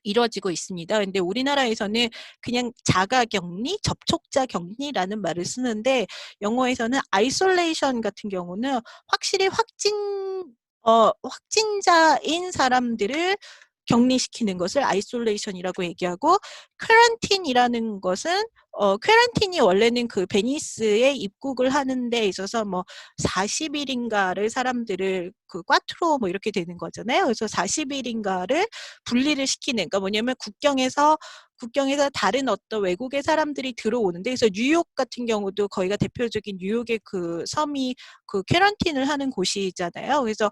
이루어지고 있습니다. 근데 우리나라에서는 그냥 자가 격리, 접촉자 격리라는 말을 쓰는데 영어에서는 아이솔레이션 같은 경우는 확실히 확진자인 사람들을 격리시키는 것을 아이솔레이션이라고 얘기하고 쿼런틴이라는 것은 쿼런틴이 원래는 그 베니스에 입국을 하는 데 있어서 뭐 40일인가를 사람들을 꽈트로 뭐 이렇게 되는 거잖아요. 그래서 40일인가를 분리를 시키는, 그러니까 뭐냐면 국경에서 다른 어떤 외국의 사람들이 들어오는데, 그래서 뉴욕 같은 경우도 거기가 대표적인 뉴욕의 그 섬이 쿼런틴을 하는 곳이잖아요. 그래서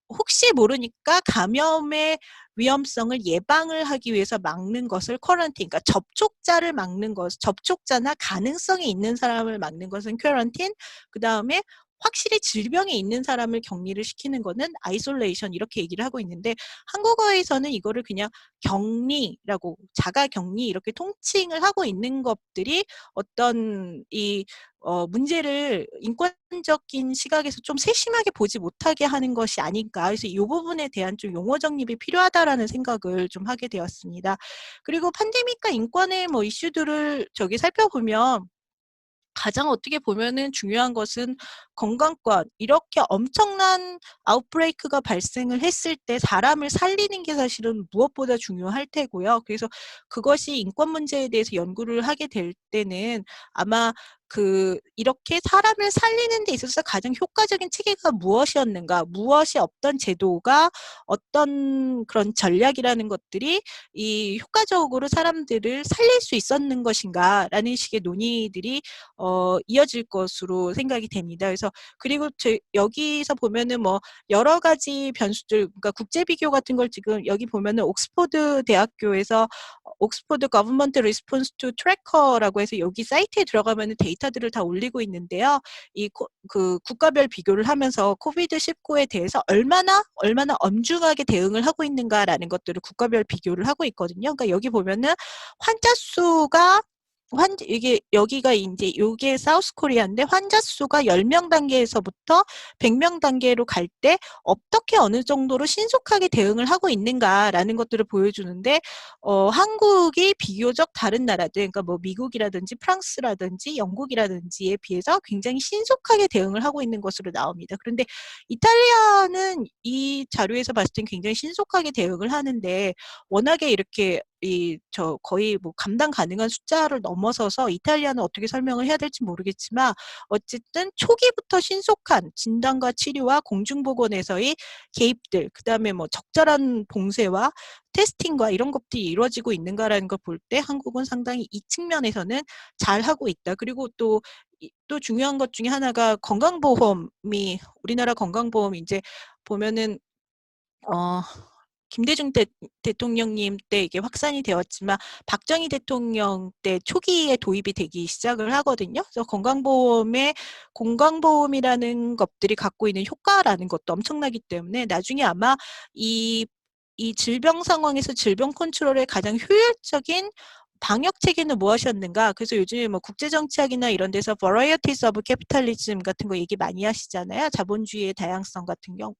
혹시 모르니까 감염의 위험성을 예방을 하기 위해서 막는 것을 쿼런틴, 그러니까 접촉자를 막는 것, 접촉자나 가능성이 있는 사람을 막는 것은 쿼런틴, 그 다음에 확실히 질병이 있는 사람을 격리를 시키는 거는 아이솔레이션 이렇게 얘기를 하고 있는데 한국어에서는 이거를 그냥 격리라고 자가격리 이렇게 통칭을 하고 있는 것들이 어떤 문제를 인권적인 시각에서 좀 세심하게 보지 못하게 하는 것이 아닌가. 그래서 이 부분에 대한 좀 용어 정립이 필요하다라는 생각을 좀 하게 되었습니다. 그리고 팬데믹과 인권의 이슈들을 살펴보면 가장 어떻게 보면은 중요한 것은 건강권, 이렇게 엄청난 아웃브레이크가 발생을 했을 때 사람을 살리는 게 사실은 무엇보다 중요할 테고요. 그래서 그것이 인권 문제에 대해서 연구를 하게 될 때는 아마 이렇게 사람을 살리는 데 있어서 가장 효과적인 체계가 무엇이었는가, 무엇이 없던 제도가 어떤 그런 전략이라는 것들이 이 효과적으로 사람들을 살릴 수 있었는 것인가라는 식의 논의들이 이어질 것으로 생각이 됩니다. 그래서 그리고 여기서 보면은 여러 가지 변수들, 그러니까 국제 비교 같은 걸 지금 여기 보면은 옥스퍼드 대학교에서 옥스퍼드 거버먼트 리스폰스 투 트래커라고 해서 여기 사이트에 들어가면은 데이터들을 다 올리고 있는데요. 국가별 비교를 하면서 코비드-19에 대해서 얼마나 엄중하게 대응을 하고 있는가라는 것들을 국가별 비교를 하고 있거든요. 그러니까 여기 보면은 환자 수가 여기가 이제 요게 사우스 코리아인데 환자 수가 10명 단계에서부터 100명 단계로 갈 때 어떻게 어느 정도로 신속하게 대응을 하고 있는가라는 것들을 보여주는데 한국이 비교적 다른 나라들, 그러니까 미국이라든지 프랑스라든지 영국이라든지에 비해서 굉장히 신속하게 대응을 하고 있는 것으로 나옵니다. 그런데 이탈리아는 이 자료에서 봤을 땐 굉장히 신속하게 대응을 하는데 워낙에 이렇게 거의 감당 가능한 숫자를 넘어서서 이탈리아는 어떻게 설명을 해야 될지 모르겠지만 어쨌든 초기부터 신속한 진단과 치료와 공중보건에서의 개입들, 그다음에 적절한 봉쇄와 테스팅과 이런 것들이 이루어지고 있는가라는 걸 볼 때 한국은 상당히 이 측면에서는 잘 하고 있다. 그리고 또 중요한 것 중에 하나가 건강보험이, 우리나라 건강보험이 이제 보면은 김대중 대통령님 때 이게 확산이 되었지만 박정희 대통령 때 초기에 도입이 되기 시작을 하거든요. 그래서 건강보험이라는 것들이 갖고 있는 효과라는 것도 엄청나기 때문에 나중에 아마 이 질병 상황에서 질병 컨트롤의 가장 효율적인 방역 체계는 무엇이었는가? 그래서 요즘에 뭐 국제정치학이나 이런 데서 varieties of capitalism 같은 거 얘기 많이 하시잖아요. 자본주의의 다양성 같은 경우.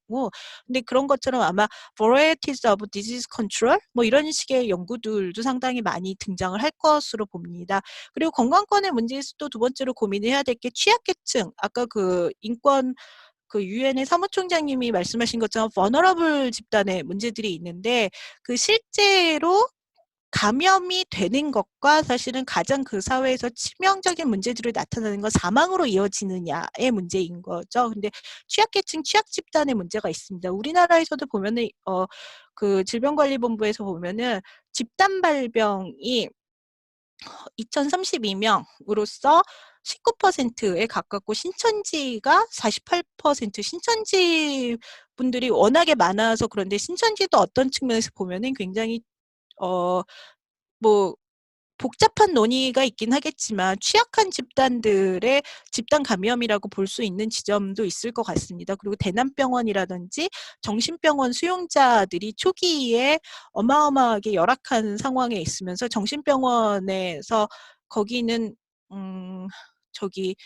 근데 그런 것처럼 아마 varieties of disease control 뭐 이런 식의 연구들도 상당히 많이 등장을 할 것으로 봅니다. 그리고 건강권의 문제에서 또 두 번째로 고민해야 될 게 취약계층. 아까 그 인권 그 유엔의 사무총장님이 말씀하신 것처럼 vulnerable 집단의 문제들이 있는데 그 실제로 감염이 되는 것과 사실은 가장 그 사회에서 치명적인 문제들이 나타나는 건 사망으로 이어지느냐의 문제인 거죠. 근데 취약계층, 취약집단의 문제가 있습니다. 우리나라에서도 보면은 그 질병관리본부에서 보면은 집단 발병이 2032명으로서 19%에 가깝고 신천지가 48%, 신천지 분들이 워낙에 많아서 그런데 신천지도 어떤 측면에서 보면은 굉장히 뭐 복잡한 논의가 있긴 하겠지만 취약한 집단들의 집단 감염이라고 볼 수 있는 지점도 있을 것 같습니다. 그리고 대남병원이라든지 정신병원 수용자들이 초기에 어마어마하게 열악한 상황에 있으면서 정신병원에서 거기는 저기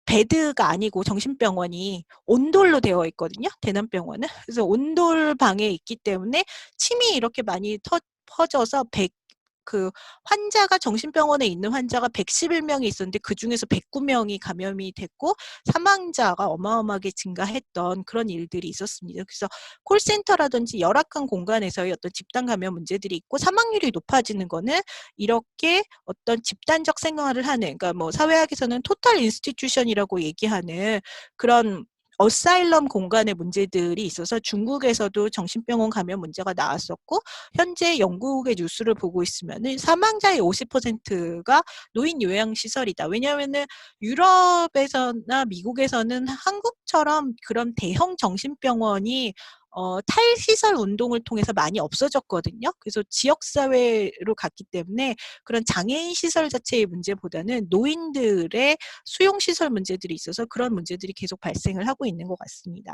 베드가 아니고 정신병원이 온돌로 되어 있거든요. 대남병원은. 그래서 온돌 방에 있기 때문에 침이 이렇게 많이 퍼져서 그 환자가 정신병원에 있는 환자가 111명이 있었는데 그중에서 109명이 감염이 됐고 사망자가 어마어마하게 증가했던 그런 일들이 있었습니다. 그래서 콜센터라든지 열악한 공간에서의 어떤 집단 감염 문제들이 있고 사망률이 높아지는 거는 이렇게 어떤 집단적 생활을 하는 그러니까 뭐 사회학에서는 토탈 인스티튜션이라고 얘기하는 그런 어사일럼 공간의 문제들이 있어서 중국에서도 정신병원 감염 문제가 나왔었고 현재 영국의 뉴스를 보고 있으면은 사망자의 50%가 노인 요양시설이다. 왜냐하면은 유럽에서나 미국에서는 한국처럼 그런 대형 정신병원이 탈시설 운동을 통해서 많이 없어졌거든요. 그래서 지역사회로 갔기 때문에 그런 장애인 시설 자체의 문제보다는 노인들의 수용시설 문제들이 있어서 그런 문제들이 계속 발생을 하고 있는 것 같습니다.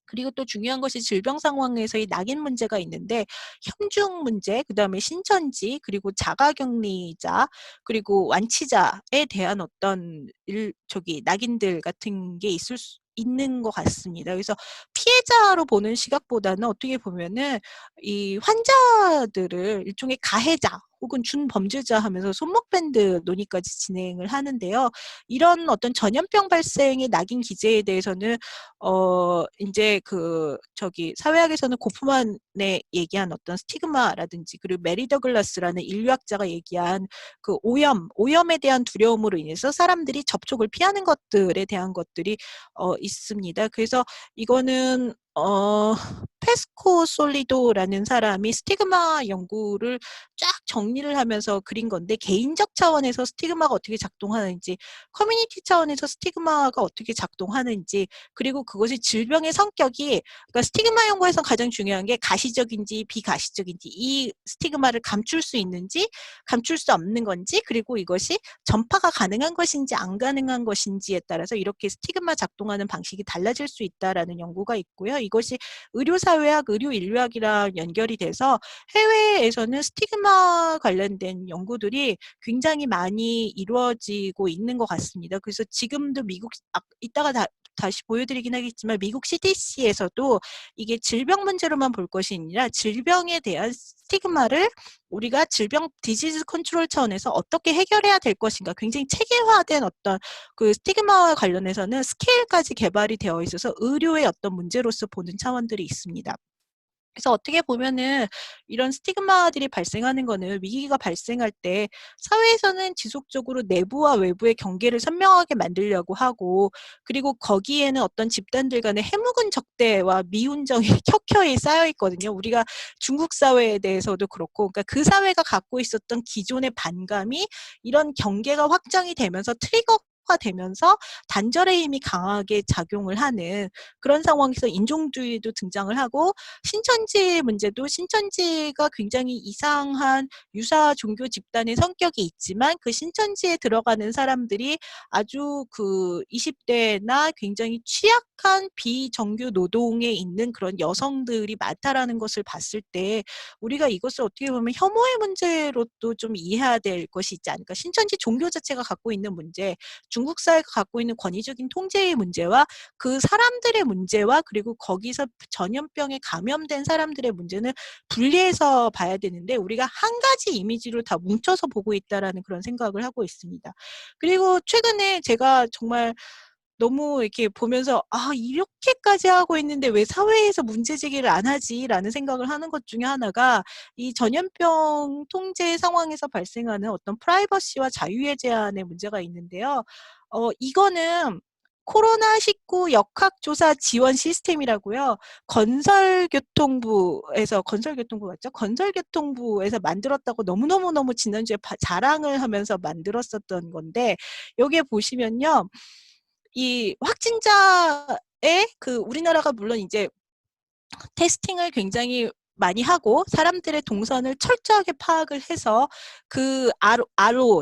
그리고 또 중요한 것이 질병 상황에서의 낙인 문제가 있는데 현중 문제, 그다음에 신천지, 그리고 자가격리자, 그리고 완치자에 대한 어떤 낙인들 같은 게 있는 것 같습니다. 그래서 피해자로 보는 시각보다는 어떻게 보면은 이 환자들을 일종의 가해자 혹은 준범죄자 하면서 손목밴드 논의까지 진행을 하는데요. 이런 어떤 전염병 발생의 낙인 기제에 대해서는 인제 사회학에서는 고프만의 얘기한 어떤 스티그마라든지 그리고 메리 더글라스라는 인류학자가 얘기한 그 오염에 대한 두려움으로 인해서 사람들이 접촉을 피하는 것들에 대한 것들이 있습니다. 그래서 이거는 페스코 솔리도라는 사람이 스티그마 연구를 쫙 정리를 하면서 그린 건데 개인적 차원에서 스티그마가 어떻게 작동하는지, 커뮤니티 차원에서 스티그마가 어떻게 작동하는지, 그리고 그것이 질병의 성격이 그러니까 스티그마 연구에서 가장 중요한 게 가시적인지 비가시적인지 이 스티그마를 감출 수 있는지 감출 수 없는 건지 그리고 이것이 전파가 가능한 것인지 안 가능한 것인지에 따라서 이렇게 스티그마 작동하는 방식이 달라질 수 있다라는 연구가 있고요. 이것이 의료사회학, 의료인류학이랑 연결이 돼서 해외에서는 스티그마 관련된 연구들이 굉장히 많이 이루어지고 있는 것 같습니다. 그래서 지금도 이따가 다시 보여드리긴 하겠지만 미국 CDC에서도 이게 질병 문제로만 볼 것이 아니라 질병에 대한 스티그마를 우리가 디지즈 컨트롤 차원에서 어떻게 해결해야 될 것인가 굉장히 체계화된 어떤 그 스티그마와 관련해서는 스케일까지 개발이 되어 있어서 의료의 어떤 문제로서 보는 차원들이 있습니다. 그래서 어떻게 보면은 이런 스티그마들이 발생하는 거는 위기가 발생할 때 사회에서는 지속적으로 내부와 외부의 경계를 선명하게 만들려고 하고 그리고 거기에는 어떤 집단들 간의 해묵은 적대와 미운정이 켜켜이 쌓여 있거든요. 우리가 중국 사회에 대해서도 그렇고 그러니까 그 사회가 갖고 있었던 기존의 반감이 이런 경계가 확장이 되면서 트리거가 되면서 단절의 힘이 강하게 작용을 하는 그런 상황에서 인종주의도 등장을 하고 신천지 문제도 신천지가 굉장히 이상한 유사 종교 집단의 성격이 있지만 그 신천지에 들어가는 사람들이 아주 그 20대나 굉장히 취약한 비정규 노동에 있는 그런 여성들이 많다라는 것을 봤을 때 우리가 이것을 어떻게 보면 혐오의 문제로도 좀 이해해야 될 것이 있지 않을까. 신천지 종교 자체가 갖고 있는 문제, 중국 사회가 갖고 있는 권위적인 통제의 문제와 그 사람들의 문제와 그리고 거기서 전염병에 감염된 사람들의 문제는 분리해서 봐야 되는데 우리가 한 가지 이미지로 다 뭉쳐서 보고 있다라는 그런 생각을 하고 있습니다. 그리고 최근에 제가 정말 너무 이렇게 보면서 '아 이렇게까지 하고 있는데 왜 사회에서 문제 제기를 안 하지?'라는 생각을 하는 것 중에 하나가 이 전염병 통제 상황에서 발생하는 어떤 프라이버시와 자유의 제한의 문제가 있는데요. 이거는 코로나19 역학조사 지원 시스템이라고요. 건설교통부 맞죠? 건설교통부에서 만들었다고 너무너무너무 지난주에 자랑을 하면서 만들었었던 건데 여기에 보시면요. 이 확진자의 그 우리나라가 물론 이제 테스팅을 굉장히 많이 하고 사람들의 동선을 철저하게 파악을 해서 그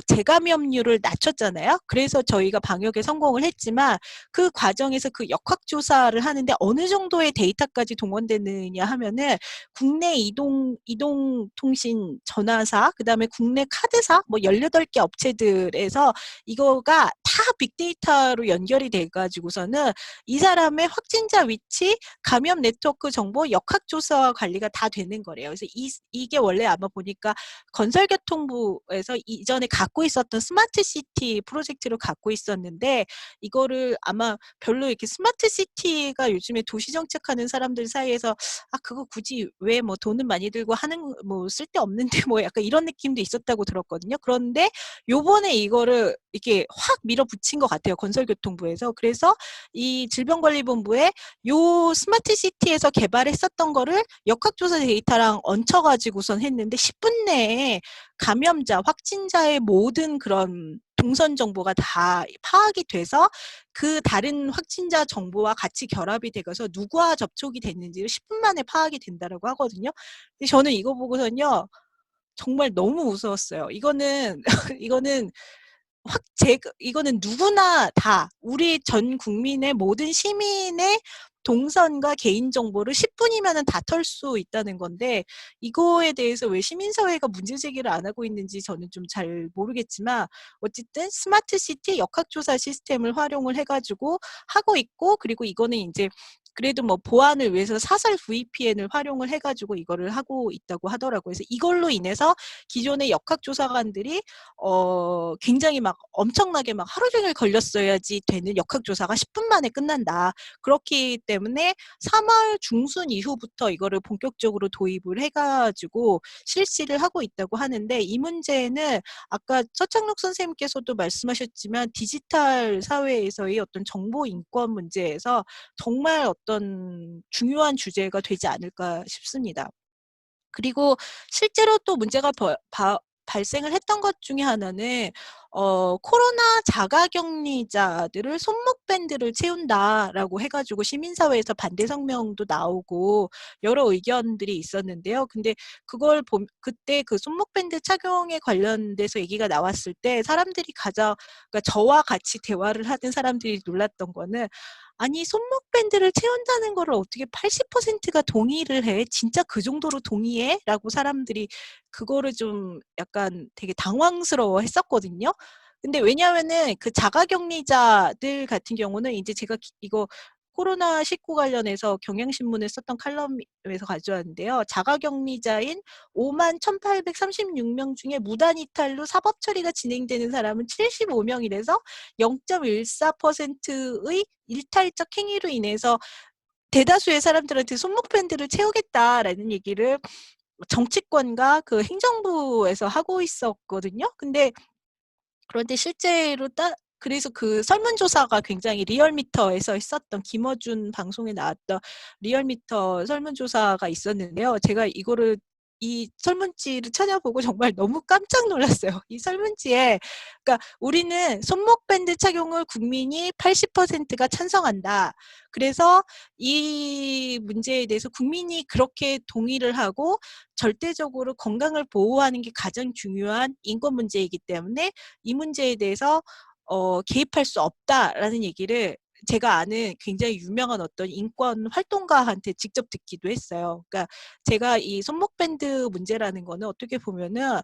재감염률을 낮췄잖아요. 그래서 저희가 방역에 성공을 했지만 그 과정에서 그 역학조사를 하는데 어느 정도의 데이터까지 동원되느냐 하면은 국내 이동통신 전화사, 그다음에 국내 카드사 뭐 18개 업체들에서 이거가 다 빅데이터로 연결이 돼 가지고서는 이 사람의 확진자 위치, 감염 네트워크 정보, 역학조사와 관리가 다 되는 거래요. 그래서 이게 원래 아마 보니까 건설교통부에서 이전에 갖고 있었던 스마트시티 프로젝트를 갖고 있었는데 이거를 아마 별로 이렇게 스마트시티가 요즘에 도시정책하는 사람들 사이에서 그거 굳이 왜 뭐 돈은 많이 들고 하는 뭐 쓸데없는데 뭐 약간 이런 느낌도 있었다고 들었거든요. 그런데 요번에 이거를 이렇게 확 밀어붙인 것 같아요. 건설교통부에서. 그래서 이 질병관리본부에 요 스마트시티에서 개발했었던 거를 역학조사 데이터랑 얹혀가지고선 했는데 10분 내에 감염자, 확진자의 모든 그런 동선 정보가 다 파악이 돼서 그 다른 확진자 정보와 같이 결합이 되어서 누구와 접촉이 됐는지를 10분 만에 파악이 된다라고 하거든요. 근데 저는 이거 보고선요. 정말 너무 무서웠어요. 이거는 이거는 이거는 누구나 다 우리 전 국민의 모든 시민의 동선과 개인정보를 10분이면은 다 털 수 있다는 건데 이거에 대해서 왜 시민사회가 문제 제기를 안 하고 있는지 저는 좀 잘 모르겠지만 어쨌든 스마트시티 역학조사 시스템을 활용을 해 가지고 하고 있고 그리고 이거는 인제 그래도 뭐 보안을 위해서 사설 VPN을 활용을 해 가지고 이거를 하고 있다고 하더라고요. 그래서 이걸로 인해서 기존의 역학조사관들이 굉장히 막 엄청나게 막 하루 종일 걸렸어야지 되는 역학조사가 10분 만에 끝난다. 그렇기 때문에 3월 중순 이후부터 이거를 본격적으로 도입을 해 가지고 실시를 하고 있다고 하는데 이 문제는 아까 서창록 선생님께서도 말씀하셨지만 디지털 사회에서의 어떤 정보 인권 문제에서 정말 어떤 중요한 주제가 되지 않을까 싶습니다. 그리고 실제로 또 문제가 발생을 했던 것 중에 하나는 코로나 자가격리자들을 손목밴드를 채운다라고 해 가지고 시민사회에서 반대 성명도 나오고 여러 의견들이 있었는데요. 근데 그때 그 손목밴드 착용에 관련돼서 얘기가 나왔을 때 사람들이 그러니까 저와 같이 대화를 하던 사람들이 놀랐던 거는 아니 손목밴드를 채운다는 거를 어떻게 80%가 동의를 해? 진짜 그 정도로 동의해? 라고 사람들이 그거를 좀 약간 되게 당황스러워했었거든요. 근데 왜냐하면은 그 자가격리자들 같은 경우는 이제 제가 이거 코로나19 관련해서 경향신문에 썼던 칼럼에서 가져왔는데요. 자가격리자인 51,836명 중에 무단 이탈로 사법 처리가 진행되는 사람은 75명이라서 0.14%의 일탈적 행위로 인해서 대다수의 사람들한테 손목밴드를 채우겠다라는 얘기를 정치권과 그 행정부에서 하고 있었거든요. 그런데 실제로 그래서 그 설문조사가 굉장히 리얼미터에서 했었던 김어준 방송에 나왔던 리얼미터 설문조사가 있었는데요. 제가 이거를 이 설문지를 찾아보고 정말 너무 깜짝 놀랐어요. 이 설문지에 그러니까 우리는 손목밴드 착용을 국민이 80%가 찬성한다. 그래서 이 문제에 대해서 국민이 그렇게 동의를 하고 절대적으로 건강을 보호하는 게 가장 중요한 인권 문제이기 때문에 이 문제에 대해서 개입할 수 없다라는 얘기를 제가 아는 굉장히 유명한 어떤 인권 활동가한테 직접 듣기도 했어요. 그러니까 제가 이 손목밴드 문제라는 거는 어떻게 보면은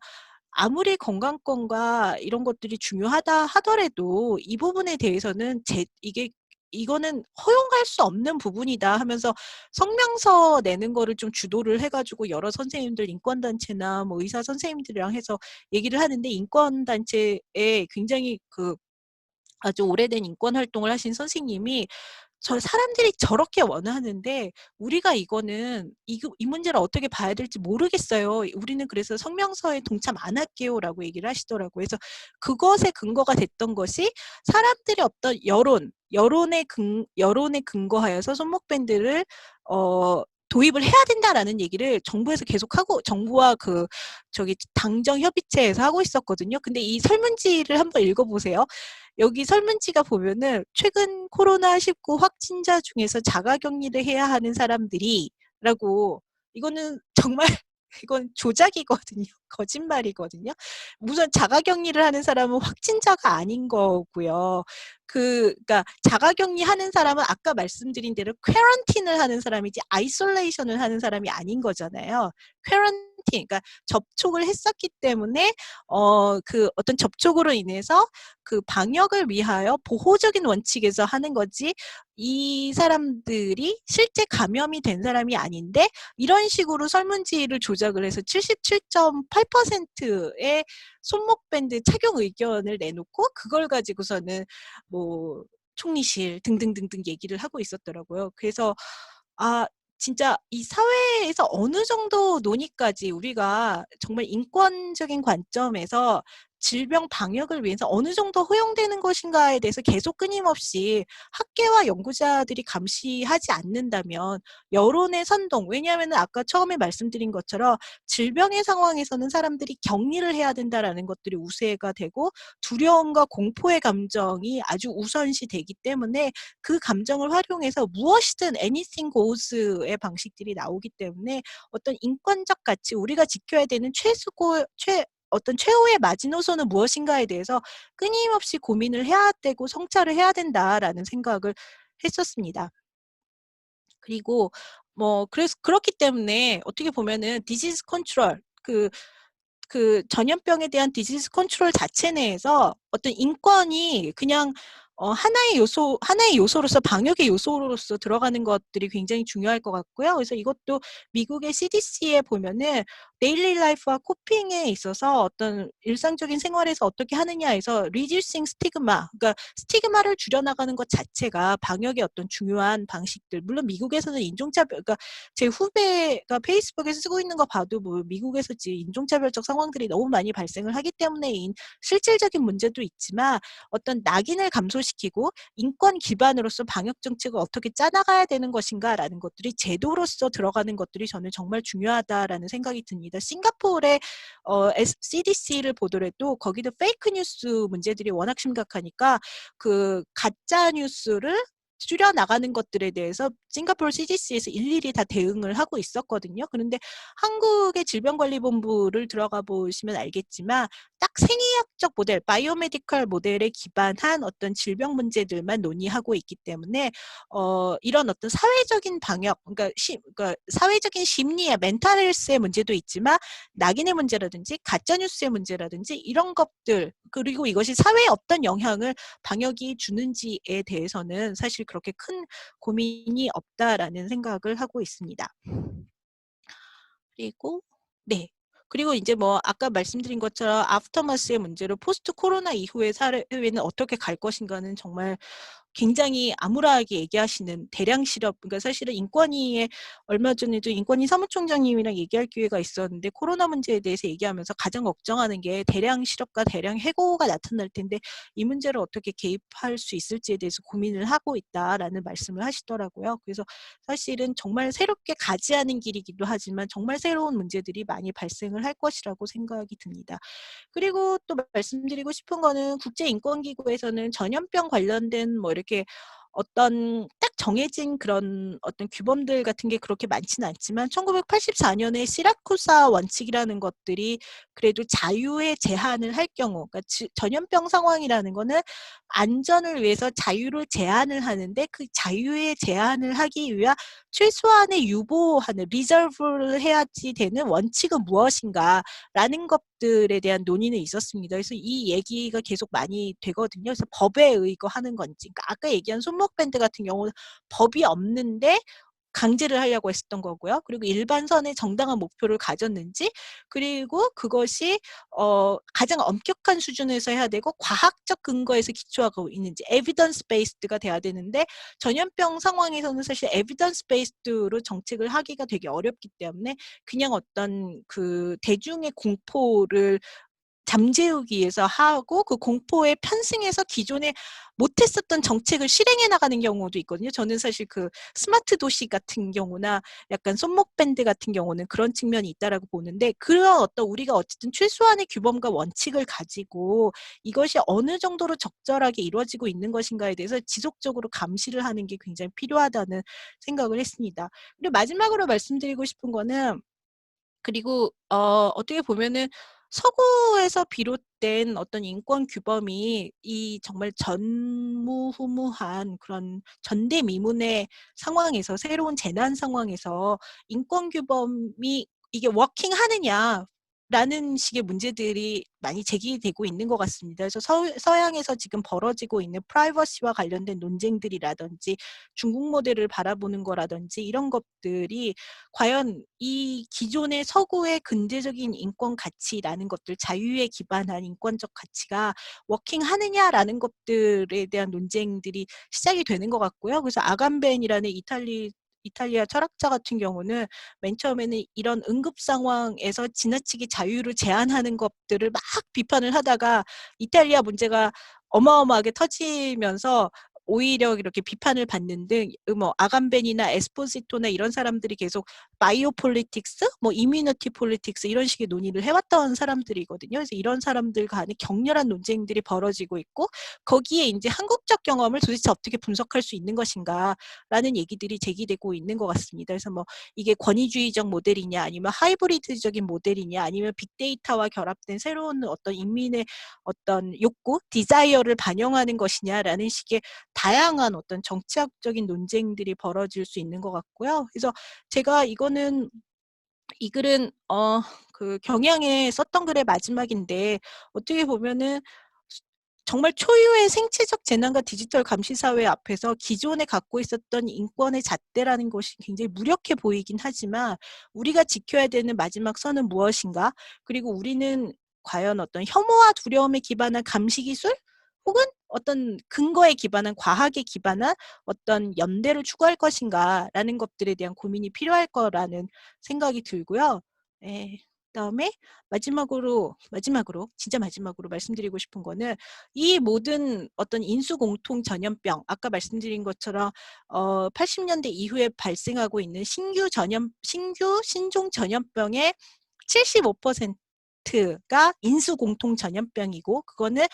아무리 건강권과 이런 것들이 중요하다 하더라도 이 부분에 대해서는 이거는 허용할 수 없는 부분이다 하면서 성명서 내는 거를 좀 주도를 해가지고 여러 선생님들 인권단체나 뭐 의사 선생님들이랑 해서 얘기를 하는데 인권단체에 굉장히 아주 오래된 인권 활동을 하신 선생님이 사람들이 저렇게 원하는데 우리가 이거는 이 문제를 어떻게 봐야 될지 모르겠어요. 우리는 그래서 성명서에 동참 안 할게요라고 얘기를 하시더라고요. 그래서 그것에 근거가 됐던 것이 사람들의 어떤 여론에 근거하여서 손목밴드를 도입을 해야 된다라는 얘기를 정부에서 계속하고 정부와 당정 협의체에서 하고 있었거든요. 근데 이 설문지를 한번 읽어보세요. 여기 설문지가 보면은 최근 코로나19 확진자 중에서 자가격리를 해야 하는 사람들이 라고 이거는 정말 이건 조작이거든요. 거짓말이거든요. 우선 자가격리를 하는 사람은 확진자가 아닌 거고요. 그러니까 자가격리하는 사람은 아까 말씀드린 대로 퀘런틴을 하는 사람이지 아이솔레이션을 하는 사람이 아닌 거잖아요. 퀘런틴, 그러니까 접촉을 했었기 때문에 어떤 접촉으로 인해서 그 방역을 위하여 보호적인 원칙에서 하는 거지 이 사람들이 실제 감염이 된 사람이 아닌데 이런 식으로 설문지를 조작을 해서 77.8%의 손목밴드 착용 의견을 내놓고 그걸 가지고서는 뭐 총리실 등등등등 얘기를 하고 있었더라고요. 그래서 진짜 이 사회에서 어느 정도 논의까지 우리가 정말 인권적인 관점에서 질병 방역을 위해서 어느 정도 허용되는 것인가에 대해서 계속 끊임없이 학계와 연구자들이 감시하지 않는다면 여론의 선동, 왜냐하면 아까 처음에 말씀드린 것처럼 질병의 상황에서는 사람들이 격리를 해야 된다라는 것들이 우세가 되고 두려움과 공포의 감정이 아주 우선시 되기 때문에 그 감정을 활용해서 무엇이든 anything goes의 방식들이 나오기 때문에 어떤 인권적 가치, 우리가 지켜야 되는 어떤 최후의 마지노선은 무엇인가에 대해서 끊임없이 고민을 해야 되고 성찰을 해야 된다라는 생각을 했었습니다. 그리고 그래서 그렇기 때문에 어떻게 보면은 디지즈 컨트롤 그 전염병에 대한 디지즈 컨트롤 자체 내에서 어떤 인권이 그냥 하나의 요소로서 방역의 요소로서 들어가는 것들이 굉장히 중요할 것 같고요. 그래서 이것도 미국의 CDC에 보면은 데일리 라이프와 코핑에 있어서 어떤 일상적인 생활에서 어떻게 하느냐에서 reducing stigma, 그러니까 스티그마를 줄여나가는 것 자체가 방역의 어떤 중요한 방식들. 물론 미국에서는 그러니까 제 후배가 페이스북에 쓰고 있는 거 봐도 뭐 미국에서 지금 인종차별적 상황들이 너무 많이 발생을 하기 때문에 실질적인 문제도 있지만 어떤 낙인을 감소시키고 인권 기반으로서 방역 정책을 어떻게 짜나가야 되는 것인가라는 것들이 제도로서 들어가는 것들이 저는 정말 중요하다라는 생각이 듭니다. 싱가포르의 CDC를 보더라도 거기도 페이크 뉴스 문제들이 워낙 심각하니까 그 가짜 뉴스를 줄여나가는 것들에 대해서 싱가포르 CDC에서 일일이 다 대응을 하고 있었거든요. 그런데 한국의 질병관리본부를 들어가 보시면 알겠지만 딱 생의학적 모델, 바이오메디컬 모델에 기반한 어떤 질병 문제들만 논의하고 있기 때문에 이런 어떤 사회적인 방역, 그러니까 사회적인 심리의 멘탈 헬스의 문제도 있지만 낙인의 문제라든지 가짜 뉴스의 문제라든지 이런 것들 그리고 이것이 사회에 어떤 영향을 방역이 주는지에 대해서는 사실 그렇게 큰 고민이 없다라는 생각을 하고 있습니다. 그리고 네. 그리고 이제 아까 말씀드린 것처럼 아프터마스의 문제로 포스트 코로나 이후의 사회는 어떻게 갈 것인가는 정말 굉장히 암울하게 얘기하시는 대량 실업, 그러니까 사실은 인권위에 얼마 전에도 인권위 사무총장님이랑 얘기할 기회가 있었는데 코로나 문제에 대해서 얘기하면서 가장 걱정하는 게 대량 실업과 대량 해고가 나타날 텐데 이 문제를 어떻게 개입할 수 있을지에 대해서 고민을 하고 있다라는 말씀을 하시더라고요. 그래서 사실은 정말 새롭게 가지 않은 길이기도 하지만 정말 새로운 문제들이 많이 발생을 할 것이라고 생각이 듭니다. 그리고 또 말씀드리고 싶은 거는 국제인권기구에서는 전염병 관련된 뭐 이렇게 어떤 딱 정해진 그런 어떤 규범들 같은 게 그렇게 많지는 않지만 1984년에 시라쿠사 원칙이라는 것들이 그래도 자유의 제한을 할 경우, 그러니까 전염병 상황이라는 거는 안전을 위해서 자유를 제한을 하는데 그 자유의 제한을 하기 위한 최소한의 유보하는 리저브를 해야지 되는 원칙은 무엇인가 라는 것들에 대한 논의는 있었습니다. 그래서 이 얘기가 계속 많이 되거든요. 그래서 법에 의거하는 건지, 그러니까 아까 얘기한 손목 밴드 같은 경우는 법이 없는데 강제를 하려고 했었던 거고요. 그리고 일반선의 정당한 목표를 가졌는지, 그리고 그것이 가장 엄격한 수준에서 해야 되고 과학적 근거에서 기초하고 있는지, 에비던스 베이스드가 돼야 되는데 전염병 상황에서는 사실 에비던스 베이스드로 정책을 하기가 되게 어렵기 때문에 그냥 어떤 그 대중의 공포를 잠재우기 위해서 하고 그 공포에 편승해서 기존에 못했었던 정책을 실행해 나가는 경우도 있거든요. 저는 사실 그 스마트 도시 같은 경우나 약간 손목 밴드 같은 경우는 그런 측면이 있다라고 보는데 그런 어떤 우리가 어쨌든 최소한의 규범과 원칙을 가지고 이것이 어느 정도로 적절하게 이루어지고 있는 것인가에 대해서 지속적으로 감시를 하는 게 굉장히 필요하다는 생각을 했습니다. 그리고 마지막으로 말씀드리고 싶은 거는 그리고 어떻게 보면은 서구에서 비롯된 어떤 인권 규범이 이 정말 전무후무한 그런 전대미문의 상황에서 새로운 재난 상황에서 인권 규범이 이게 워킹하느냐 라는 식의 문제들이 많이 제기되고 있는 것 같습니다. 그래서 서양에서 지금 벌어지고 있는 프라이버시와 관련된 논쟁들이라든지 중국 모델을 바라보는 거라든지 이런 것들이 과연 이 기존의 서구의 근대적인 인권 가치라는 것들, 자유에 기반한 인권적 가치가 워킹하느냐라는 것들에 대한 논쟁들이 시작이 되는 것 같고요. 그래서 아감벤이라는 이탈리아 철학자 같은 경우는 맨 처음에는 이런 응급 상황에서 지나치게 자유를 제한하는 것들을 막 비판을 하다가 이탈리아 문제가 어마어마하게 터지면서 오히려 이렇게 비판을 받는 등 뭐 아감벤이나 에스포지토나 이런 사람들이 계속 바이오 폴리틱스, 뭐 이뮤니티 폴리틱스 이런 식의 논의를 해왔던 사람들이거든요. 그래서 이런 사람들 간에 격렬한 논쟁들이 벌어지고 있고 거기에 이제 한국적 경험을 도대체 어떻게 분석할 수 있는 것인가라는 얘기들이 제기되고 있는 것 같습니다. 그래서 뭐 이게 권위주의적 모델이냐 아니면 하이브리드적인 모델이냐 아니면 빅데이터와 결합된 새로운 어떤 인민의 어떤 욕구, 디자이어를 반영하는 것이냐라는 식의 다양한 어떤 정치학적인 논쟁들이 벌어질 수 있는 것 같고요. 그래서 제가 이거는 이 글은 그 경향에 썼던 글의 마지막인데 어떻게 보면은 정말 초유의 생체적 재난과 디지털 감시 사회 앞에서 기존에 갖고 있었던 인권의 잣대라는 것이 굉장히 무력해 보이긴 하지만 우리가 지켜야 되는 마지막 선은 무엇인가? 그리고 우리는 과연 어떤 혐오와 두려움에 기반한 감시 기술 혹은 어떤 근거에 기반한 과학에 기반한 어떤 연대를 추구할 것인가라는 것들에 대한 고민이 필요할 거라는 생각이 들고요. 예. 그다음에 진짜 마지막으로 말씀드리고 싶은 거는 이 모든 어떤 인수공통 전염병, 아까 말씀드린 것처럼 80년대 이후에 발생하고 있는 신규 신종 전염병의 75%가 인수공통 전염병이고 그거는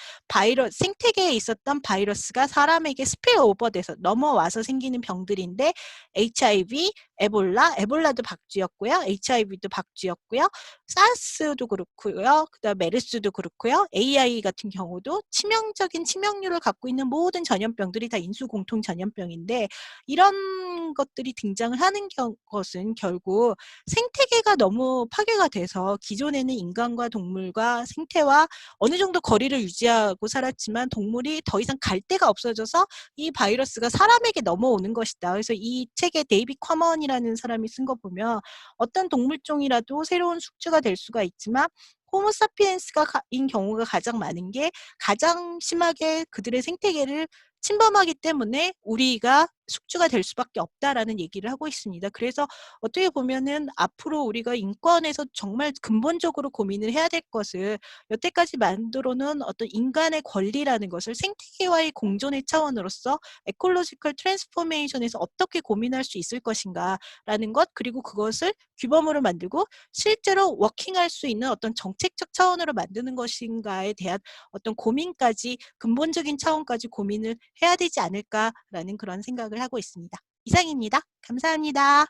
생태계에 있었던 바이러스가 사람에게 스피오버돼서 넘어와서 생기는 병들인데 HIV, 에볼라도 박쥐였고요. HIV도 박쥐였고요. 사스도 그렇고요. 그다음 메르스도 그렇고요. AI 같은 경우도 치명적인 치명률을 갖고 있는 모든 전염병들이 다 인수공통 전염병인데 이런 것들이 등장을 하는 것은 결국 생태계가 너무 파괴가 돼서 기존에는 인간과 동물과 생태와 어느 정도 거리를 유지하고 살았지만 동물이 더 이상 갈 데가 없어져서 이 바이러스가 사람에게 넘어오는 것이다. 그래서 이 책에 데이빗 쿼먼이라는 사람이 쓴 거 보면 어떤 동물종이라도 새로운 숙주가 될 수가 있지만 호모사피엔스인 경우가 가장 많은 게 가장 심하게 그들의 생태계를 침범하기 때문에 우리가 숙주가 될 수밖에 없다라는 얘기를 하고 있습니다. 그래서 어떻게 보면은 앞으로 우리가 인권에서 정말 근본적으로 고민을 해야 될 것을 여태까지 만들어 놓은 어떤 인간의 권리라는 것을 생태계와의 공존의 차원으로서 에콜로지컬 트랜스포메이션에서 어떻게 고민할 수 있을 것인가라는 것, 그리고 그것을 규범으로 만들고 실제로 워킹할 수 있는 어떤 정책적 차원으로 만드는 것인가에 대한 어떤 고민까지, 근본적인 차원까지 고민을 해야 되지 않을까라는 그런 생각을 하고 있습니다. 이상입니다. 감사합니다.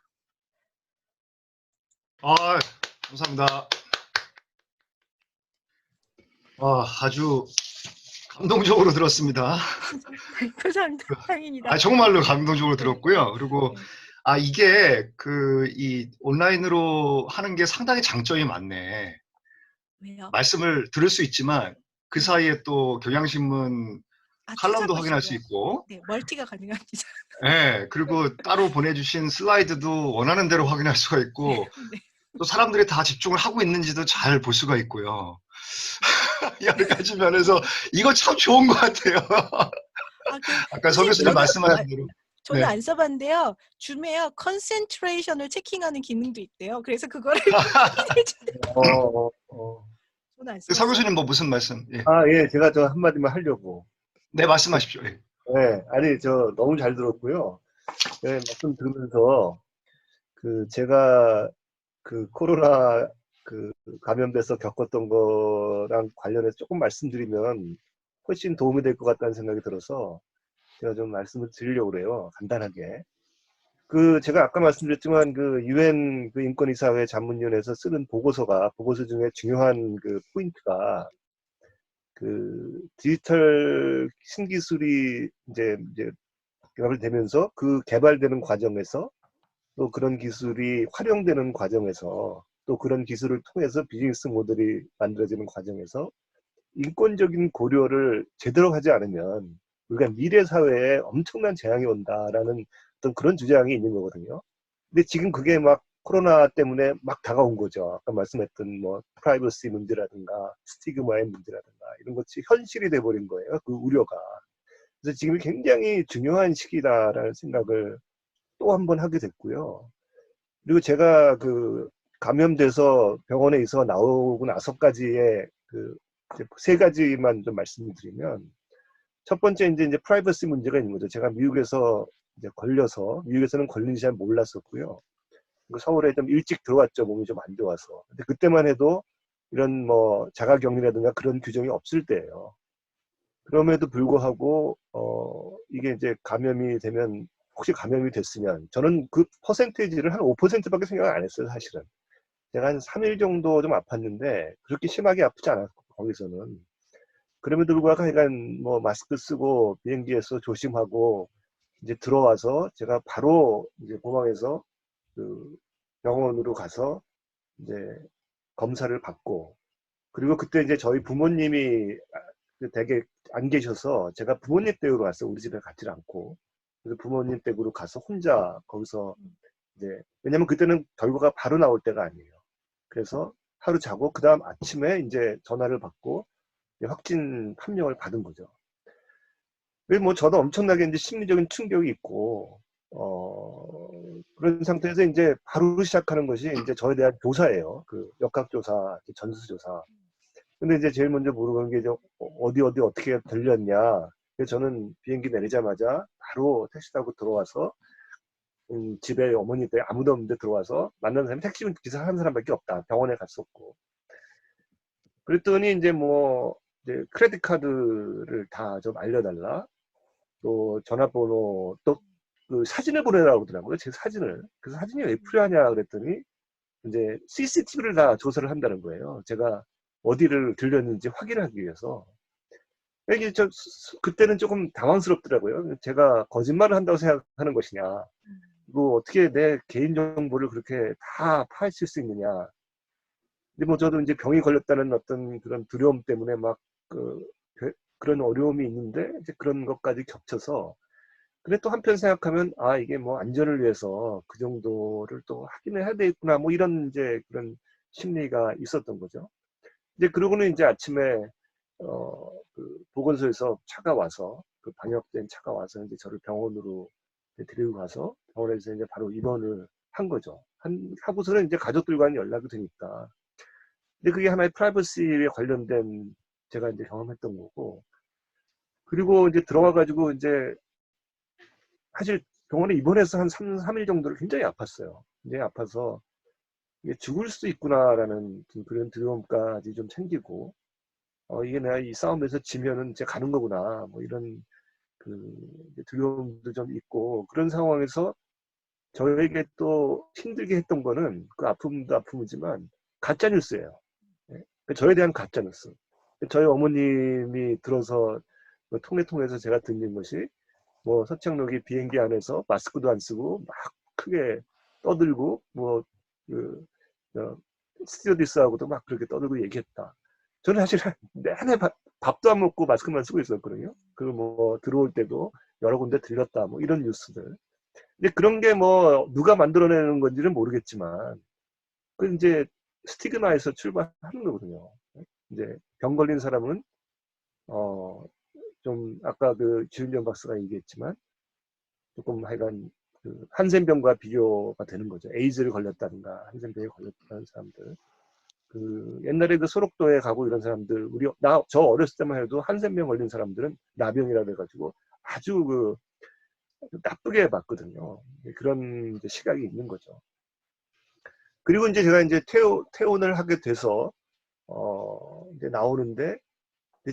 아, 감사합니다. 아주 감동적으로 들었습니다. 감사합니다. 이상입니다. 정말로 감동적으로 들었고요. 그리고 이게 이 온라인으로 하는 게 상당히 장점이 많네. 왜요? 말씀을 들을 수 있지만 그 사이에 또 경향신문 칼럼도 확인할 수 찾아보시고요. 있고, 네, 멀티가 가능합니다. 예, 그리고 따로 보내주신 슬라이드도 원하는 대로 확인할 수가 있고, 네. 또 사람들이 다 집중을 하고 있는지도 잘 볼 수가 있고요. 여러 가지 면에서 이거 참 좋은 것 같아요. 아까 서 선생님, 교수님 말씀하신 대로. 저는 네. 안 써봤는데요. 줌에요, 컨센트레이션을 체킹하는 기능도 있대요. 그래서 그거를 확인해준대요. 저는 안 서 써봤어요. 교수님 뭐 무슨 말씀? 예. 예, 제가 저 한마디만 하려고. 네, 말씀하십시오. 예. 네, 아니, 저 너무 잘 들었고요. 네, 말씀 들으면서, 제가 코로나 감염돼서 겪었던 거랑 관련해서 조금 말씀드리면 훨씬 도움이 될 것 같다는 생각이 들어서 제가 좀 말씀을 드리려고 그래요. 간단하게. 제가 아까 말씀드렸지만 유엔 인권이사회 자문위원회에서 쓰는 보고서 중에 중요한 포인트가 디지털 신기술이 이제 개발되면서 그 개발되는 과정에서 또 그런 기술이 활용되는 과정에서 또 그런 기술을 통해서 비즈니스 모델이 만들어지는 과정에서 인권적인 고려를 제대로 하지 않으면 우리가 미래 사회에 엄청난 재앙이 온다라는 어떤 그런 주장이 있는 거거든요. 근데 지금 그게 막 코로나 때문에 막 다가온 거죠. 아까 말씀했던 뭐 프라이버시 문제라든가 스티그마의 문제라든가 이런 것이 현실이 돼버린 거예요. 그 우려가. 그래서 지금이 굉장히 중요한 시기다라는 생각을 또 한 번 하게 됐고요. 그리고 제가 감염돼서 병원에 있어 나오고 나서까지의 이제 세 가지만 좀 말씀드리면, 첫 번째 이제 프라이버시 문제가 있는 거죠. 제가 미국에서 이제 걸려서, 미국에서는 걸린지 잘 몰랐었고요. 서울에 좀 일찍 들어왔죠. 몸이 좀 안 좋아서. 근데 그때만 해도 이런 뭐 자가격리라든가 그런 규정이 없을 때예요. 그럼에도 불구하고 이게 이제 감염이 되면, 혹시 감염이 됐으면, 저는 그 퍼센테이지를 한 5%밖에 생각을 안 했어요, 사실은. 제가 한 3일 정도 좀 아팠는데 그렇게 심하게 아프지 않았고 거기서는. 그럼에도 불구하고 하여간 뭐 마스크 쓰고 비행기에서 조심하고 이제 들어와서 제가 바로 이제 공항에서 병원으로 가서 이제 검사를 받고, 그리고 그때 이제 저희 부모님이 되게 안 계셔서 제가 부모님 댁으로 갔어요. 우리 집에 가지 않고. 그래서 부모님 댁으로 가서 혼자 거기서 이제, 왜냐면 그때는 결과가 바로 나올 때가 아니에요. 그래서 하루 자고 그 다음 아침에 이제 전화를 받고 확진 판명을 받은 거죠. 그래서 뭐 저도 엄청나게 이제 심리적인 충격이 있고 그런 상태에서 이제 바로 시작하는 것이 이제 저에 대한 조사예요. 역학조사, 전수조사. 근데 이제 제일 먼저 물어보는 게 이제 어디 어떻게 들렸냐. 그래서 저는 비행기 내리자마자 바로 택시 타고 들어와서 집에 어머니 때 아무도 없는데 들어와서 만나는 사람이 택시 기사 한 사람밖에 없다. 병원에 갔었고. 그랬더니 이제 뭐 이제 크레딧 카드를 다 좀 알려달라. 또 전화번호, 또 사진을 보내라고 그러더라고요. 제 사진을. 그래서 사진이 왜 필요하냐 그랬더니 이제 CCTV를 다 조사를 한다는 거예요. 제가 어디를 들렸는지 확인하기 위해서. 이게 그때는 조금 당황스럽더라고요. 제가 거짓말을 한다고 생각하는 것이냐. 이거 어떻게 내 개인정보를 그렇게 다 파헤칠 수 있느냐. 근데 뭐 저도 이제 병이 걸렸다는 어떤 그런 두려움 때문에 막 그런 어려움이 있는데 이제 그런 것까지 겹쳐서, 근데 또 한편 생각하면 이게 뭐 안전을 위해서 그 정도를 또 확인을 해야 되겠구나, 뭐 이런 이제 그런 심리가 있었던 거죠. 이제 그러고는 이제 아침에 보건소에서 차가 와서 그 방역된 차가 와서 이제 저를 병원으로 이제 데리고 가서 병원에서 이제 바로 입원을 한 거죠. 하고서는 이제 가족들과는 연락이 되니까. 근데 그게 하나의 프라이버시에 관련된 제가 이제 경험했던 거고. 그리고 이제 들어가가지고 이제 사실 병원에 입원해서 한 3일 정도를 굉장히 아팠어요. 굉장히 아파서 이게 죽을 수도 있구나라는 좀 그런 두려움까지 좀 생기고, 이게 내가 이 싸움에서 지면은 이제 가는 거구나, 뭐 이런 그 두려움도 좀 있고, 그런 상황에서 저에게 또 힘들게 했던 거는 그 아픔도 아픔이지만 가짜 뉴스예요. 예? 저에 대한 가짜 뉴스. 저희 어머님이 들어서 그 통해 통해서 제가 듣는 것이 뭐 서창록이 비행기 안에서 마스크도 안 쓰고 막 크게 떠들고 뭐그 스튜어디스하고도 막 그렇게 떠들고 얘기했다. 저는 사실 내내 밥도 안 먹고 마스크만 쓰고 있었거든요. 그 뭐 들어올 때도 여러 군데 들렸다 뭐 이런 뉴스들. 근데 그런 게 뭐 누가 만들어내는 건지는 모르겠지만 그 이제 스티그마에서 출발하는 거거든요. 이제 병 걸린 사람은 좀 아까 그 주윤정 박사가 얘기했지만 조금 하여간 그 한센병과 비교가 되는 거죠. 에이즈를 걸렸다든가 한센병에 걸렸다는 사람들. 그 옛날에 그 소록도에 가고 이런 사람들 저 어렸을 때만 해도 한센병 걸린 사람들은 나병이라 그래가지고 아주 그 나쁘게 봤거든요. 그런 이제 시각이 있는 거죠. 그리고 이제 제가 이제 퇴원을 하게 돼서 이제 나오는데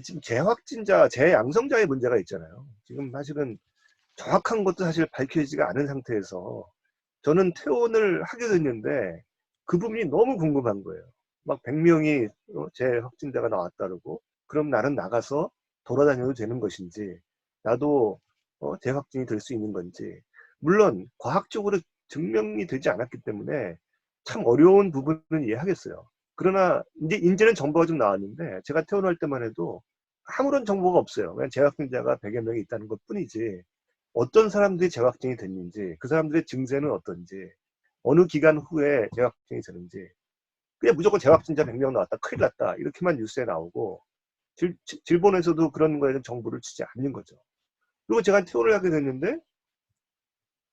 지금 재확진자, 재양성자의 문제가 있잖아요. 지금 사실은 정확한 것도 사실 밝혀지지가 않은 상태에서 저는 퇴원을 하게 됐는데 그 부분이 너무 궁금한 거예요. 막 100명이 재확진자가 나왔다 그러고 그럼 나는 나가서 돌아다녀도 되는 것인지 나도 재확진이 될 수 있는 건지 물론 과학적으로 증명이 되지 않았기 때문에 참 어려운 부분은 이해하겠어요. 그러나 이제는 정보가 좀 나왔는데 제가 퇴원할 때만 해도 아무런 정보가 없어요. 그냥 재확진자가 100여 명이 있다는 것 뿐이지 어떤 사람들이 재확진이 됐는지 그 사람들의 증세는 어떤지 어느 기간 후에 재확진이 되는지 그냥 무조건 재확진자 100명 나왔다 큰일 났다 이렇게만 뉴스에 나오고 질본에서도 그런 거에 대한 정보를 주지 않는 거죠. 그리고 제가 퇴원을 하게 됐는데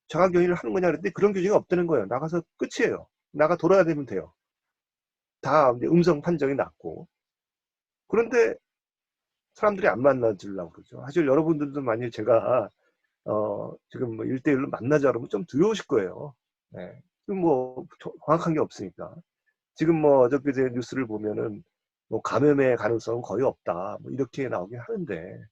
자가격리를 하는 거냐 그랬는데 그런 규정이 없다는 거예요. 나가서 끝이에요. 나가 돌아야 되면 돼요. 다 이제 음성 판정이 났고 그런데 사람들이 안 만나주려고 그러죠. 사실 여러분들도 만약에 제가 지금 뭐 1대1로 만나자 그러면 좀 두려우실 거예요. 네. 뭐 정확한 게 없으니까. 지금 뭐 어저께 뉴스를 보면은 뭐 감염의 가능성은 거의 없다. 뭐 이렇게 나오긴 하는데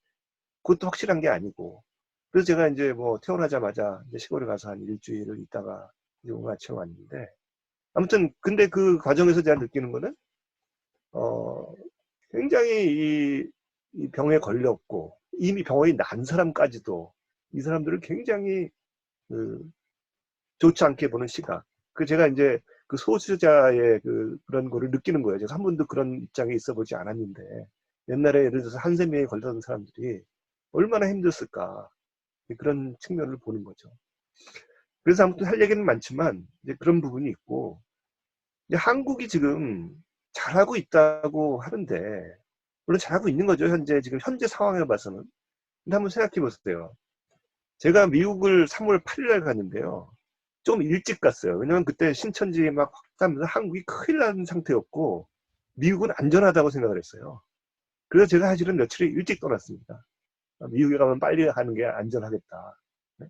그것도 확실한 게 아니고. 그래서 제가 이제 뭐 퇴원하자마자 이제 시골에 가서 한 일주일을 있다가 이제 옹아치러 왔는데 아무튼 근데 그 과정에서 제가 느끼는 거는 굉장히 이 병에 걸렸고 이미 병원이 난 사람까지도 이 사람들을 굉장히 좋지 않게 보는 시각. 그 제가 이제 그 소수자의 그런 거를 느끼는 거예요. 제가 한 번도 그런 입장에 있어 보지 않았는데 옛날에 예를 들어서 한센병에 걸렸던 사람들이 얼마나 힘들었을까 그런 측면을 보는 거죠. 그래서 아무튼 할 얘기는 많지만 이제 그런 부분이 있고 이제 한국이 지금 잘하고 있다고 하는데 물론 잘하고 있는 거죠. 현재 상황을 봐서는. 근데 한번 생각해 보세요. 제가 미국을 3월 8일날 갔는데요. 좀 일찍 갔어요. 왜냐면 그때 신천지 막 확산하면서 한국이 큰일 난 상태였고 미국은 안전하다고 생각을 했어요. 그래서 제가 사실은 며칠 일찍 떠났습니다. 미국에 가면 빨리 가는 게 안전하겠다. 네?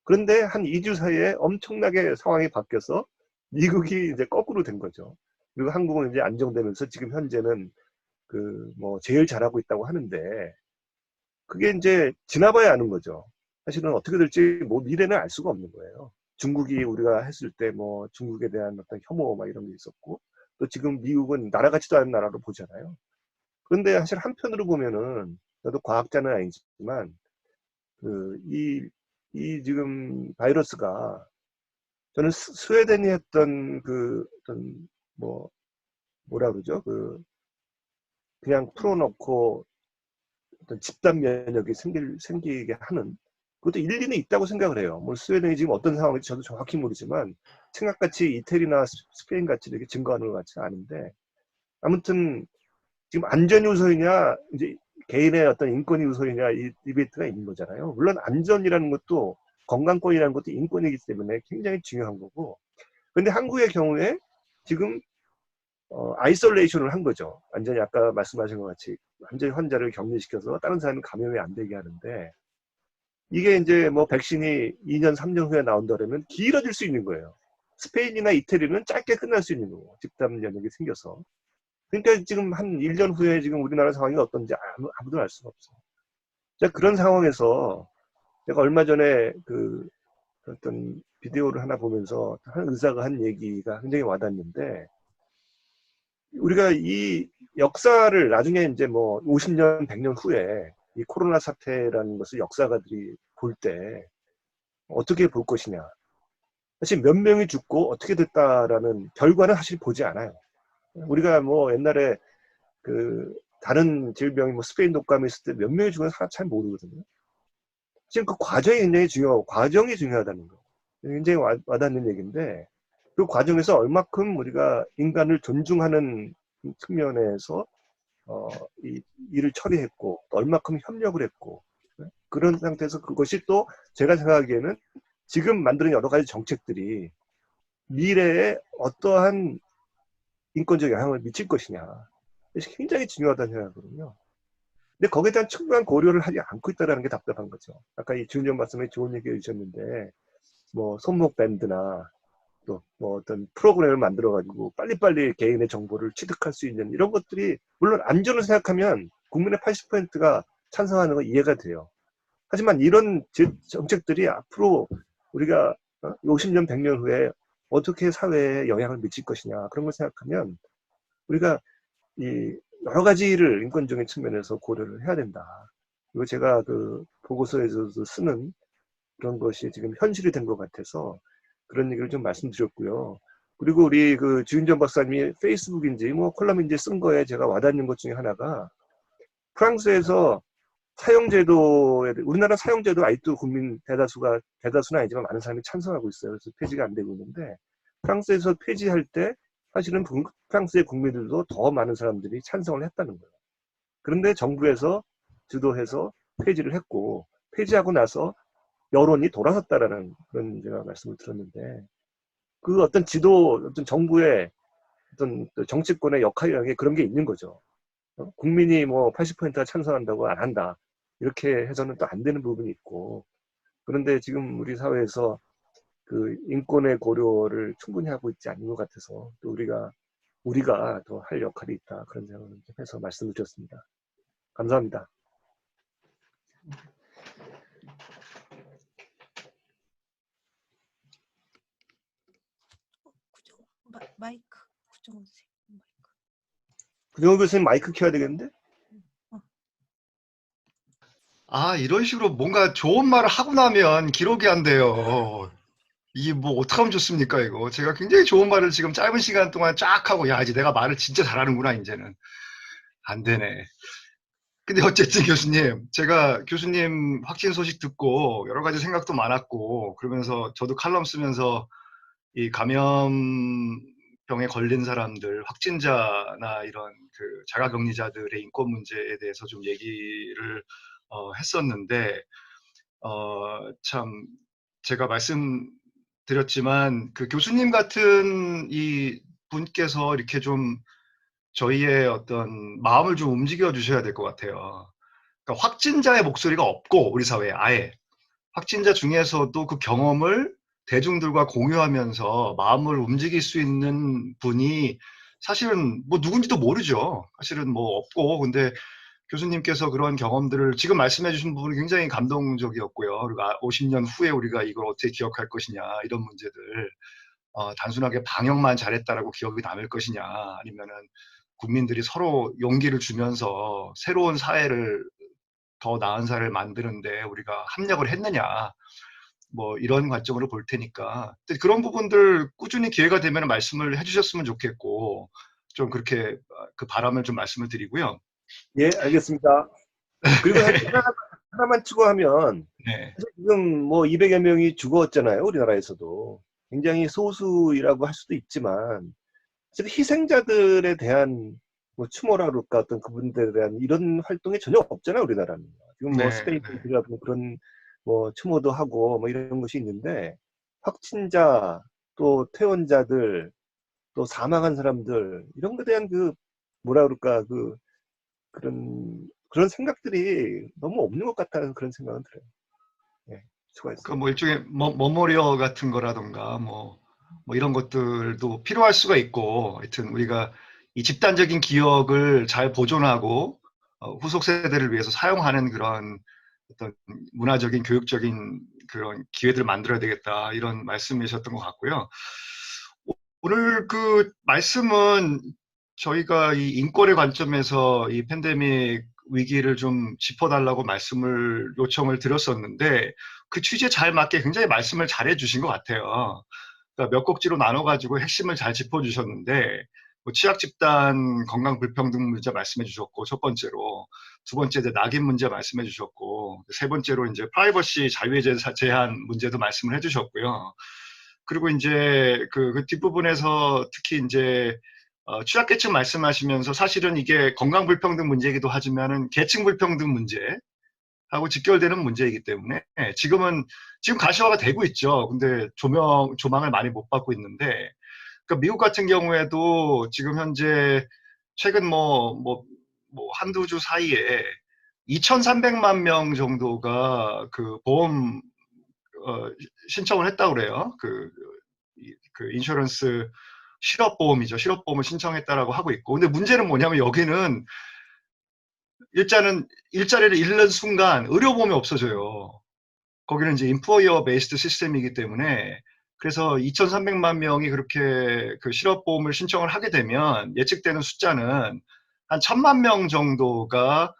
그런데 한 2주 사이에 엄청나게 상황이 바뀌어서 미국이 이제 거꾸로 된 거죠. 그리고 한국은 이제 안정되면서 지금 현재는 뭐 제일 잘하고 있다고 하는데 그게 이제 지나봐야 아는 거죠. 사실은 어떻게 될지 뭐 미래는 알 수가 없는 거예요. 중국이 우리가 했을 때 뭐 중국에 대한 어떤 혐오 막 이런 게 있었고 또 지금 미국은 나라 같지도 않은 나라로 보잖아요. 그런데 사실 한편으로 보면은 저도 과학자는 아니지만 이 지금 바이러스가 저는 스웨덴이 했던 어떤 뭐라 그러죠? 그냥 풀어놓고 어떤 집단 면역이 생기게 하는 그것도 일리는 있다고 생각을 해요. 뭐 스웨덴이 지금 어떤 상황인지 저도 정확히 모르지만 생각같이 이태리나 스페인 같이 이렇게 증거하는 것 같지는 않은데 아무튼 지금 안전 요소이냐 이제 개인의 어떤 인권이 우선이냐 이 디베이트가 있는 거잖아요. 물론 안전이라는 것도 건강권이라는 것도 인권이기 때문에 굉장히 중요한 거고. 근데 한국의 경우에 지금 아이솔레이션을 한 거죠. 완전히 아까 말씀하신 것 같이 완전히 환자를 격리시켜서 다른 사람이 감염이 안 되게 하는데 이게 이제 뭐 백신이 2년, 3년 후에 나온다면 길어질 수 있는 거예요. 스페인이나 이태리는 짧게 끝날 수 있는 거고 집단 면역이 생겨서. 그러니까 지금 한 1년 후에 지금 우리나라 상황이 어떤지 아무도 알 수가 없어요. 자, 그런 상황에서 제가 얼마 전에 그 어떤 비디오를 하나 보면서 한 의사가 한 얘기가 굉장히 와닿는데 우리가 이 역사를 나중에 이제 뭐 50년, 100년 후에 이 코로나 사태라는 것을 역사가들이 볼 때 어떻게 볼 것이냐. 사실 몇 명이 죽고 어떻게 됐다라는 결과는 사실 보지 않아요. 우리가 뭐 옛날에 그 다른 질병이 뭐 스페인 독감이 있을 때 몇 명이 죽은 사람 잘 모르거든요. 지금 그 과정이 굉장히 중요하고 과정이 중요하다는 거. 굉장히 와닿는 얘기인데 그 과정에서 얼마큼 우리가 인간을 존중하는 측면에서 이 일을 처리했고 얼마큼 협력을 했고 그런 상태에서 그것이 또 제가 생각하기에는 지금 만드는 여러 가지 정책들이 미래에 어떠한 인권적 영향을 미칠 것이냐. 굉장히 중요하다는 생각하거든요. 근데 거기에 대한 충분한 고려를 하지 않고 있다는 게 답답한 거죠. 아까 이 주은정 말씀에 좋은 얘기 해주셨는데 뭐 손목 밴드나 또 뭐 어떤 프로그램을 만들어 가지고 빨리빨리 개인의 정보를 취득할 수 있는 이런 것들이 물론 안전을 생각하면 국민의 80%가 찬성하는 건 이해가 돼요. 하지만 이런 정책들이 앞으로 우리가 50년, 100년 후에 어떻게 사회에 영향을 미칠 것이냐 그런 걸 생각하면 우리가 이 여러 가지를 인권적인 측면에서 고려를 해야 된다. 그리고 제가 그 보고서에서도 쓰는 그런 것이 지금 현실이 된 것 같아서 그런 얘기를 좀 말씀드렸고요. 그리고 우리 그 주윤정 박사님이 페이스북인지 뭐 콜럼인지 쓴 거에 제가 와닿는 것 중에 하나가 프랑스에서 사형제도에 우리나라 사형제도 아직도 국민 대다수는 아니지만 많은 사람이 찬성하고 있어요. 그래서 폐지가 안 되고 있는데 프랑스에서 폐지할 때 사실은 프랑스의 국민들도 더 많은 사람들이 찬성을 했다는 거예요. 그런데 정부에서 주도해서 폐지를 했고 폐지하고 나서 여론이 돌아섰다라는 그런 제가 말씀을 들었는데 그 어떤 어떤 정부의 어떤 정치권의 역할이라는 게 그런 게 있는 거죠. 국민이 뭐 80%가 찬성한다고 안 한다. 이렇게 해서는 또 안 되는 부분이 있고 그런데 지금 우리 사회에서 그 인권의 고려를 충분히 하고 있지 않은 것 같아서 또 우리가 더 할 역할이 있다. 그런 생각을 좀 해서 말씀을 드렸습니다. 감사합니다. 마이크 구정하세요. 마이크. 구정호 교수님 마이크 켜야 되겠는데? 아, 이런 식으로 뭔가 좋은 말을 하고 나면 기록이 안 돼요. 이게 뭐 어떡하면 좋습니까, 이거. 제가 굉장히 좋은 말을 지금 짧은 시간 동안 쫙 하고, 야, 이제 내가 말을 진짜 잘하는구나, 이제는. 안 되네. 근데 어쨌든 교수님, 제가 교수님 확진 소식 듣고 여러 가지 생각도 많았고, 그러면서 저도 칼럼 쓰면서 이 감염병에 걸린 사람들, 확진자나 이런 그 자가격리자들의 인권 문제에 대해서 좀 얘기를 했었는데, 참, 제가 말씀드렸지만, 그 교수님 같은 이 분께서 이렇게 좀 저희의 어떤 마음을 좀 움직여 주셔야 될 것 같아요. 그러니까 확진자의 목소리가 없고, 우리 사회에 아예. 확진자 중에서도 그 경험을 대중들과 공유하면서 마음을 움직일 수 있는 분이 사실은 뭐 누군지도 모르죠. 사실은 뭐 없고, 근데 교수님께서 그런 경험들을 지금 말씀해 주신 부분이 굉장히 감동적이었고요. 그리고 50년 후에 우리가 이걸 어떻게 기억할 것이냐, 이런 문제들. 단순하게 방역만 잘했다라고 기억이 남을 것이냐, 아니면은 국민들이 서로 용기를 주면서 새로운 사회를, 더 나은 사회를 만드는데 우리가 합력을 했느냐, 뭐 이런 관점으로 볼 테니까. 근데 그런 부분들 꾸준히 기회가 되면 말씀을 해주셨으면 좋겠고, 좀 그렇게 그 바람을 좀 말씀을 드리고요. 예, 알겠습니다. 그리고 하나만 추가하면 네. 지금 뭐 200여 명이 죽었잖아요. 우리나라에서도. 굉장히 소수이라고 할 수도 있지만 사실 희생자들에 대한 뭐 추모라 그럴까 어떤 그분들에 대한 이런 활동이 전혀 없잖아요, 우리나라는. 지금 뭐 네, 스페인 네. 분들이라도 그런 뭐 추모도 하고 뭐 이런 것이 있는데 확진자 또 퇴원자들 또 사망한 사람들 이런 것에 대한 그 뭐라 그럴까 그 그런 생각들이 너무 없는 것 같다는 그런 생각은 들어요. 예, 그 수고했어요. 뭐 일종의 머머리어 같은 거라던가 뭐 이런 것들도 필요할 수가 있고, 하여튼 우리가 이 집단적인 기억을 잘 보존하고 후속 세대를 위해서 사용하는 그런 어떤 문화적인 교육적인 그런 기회들을 만들어야 되겠다, 이런 말씀이셨던 것 같고요. 오늘 그 말씀은 저희가 이 인권의 관점에서 이 팬데믹 위기를 좀 짚어달라고 말씀을 요청을 드렸었는데, 그 취지에 잘 맞게 굉장히 말씀을 잘 해주신 것 같아요. 그러니까 몇 곡지로 나눠가지고 핵심을 잘 짚어주셨는데, 뭐 취약 집단 건강 불평등 문제 말씀해 주셨고, 첫 번째로. 두 번째 이제 낙인 문제 말씀해 주셨고, 세 번째로 이제 프라이버시 자유의 제한 문제도 말씀을 해 주셨고요. 그리고 이제 그 뒷부분에서 특히 이제 취약계층 말씀하시면서 사실은 이게 건강 불평등 문제이기도 하지만은 계층 불평등 문제하고 직결되는 문제이기 때문에 지금 가시화가 되고 있죠. 근데 조망을 많이 못 받고 있는데, 그러니까 미국 같은 경우에도 지금 현재 최근 한두 주 사이에 2,300만 명 정도가 그 보험 신청을 했다고 그래요. 그 인슈런스 실업보험이죠. 실업보험을 신청했다라고 하고 있고. 근데 문제는 뭐냐면 여기는 일자리를 잃는 순간 의료보험이 없어져요. 거기는 이제 인플로이어 베이스드 시스템이기 때문에, 그래서 2,300만 명이 그렇게 그 실업보험을 신청을 하게 되면 예측되는 숫자는 한 1,000만 명 정도가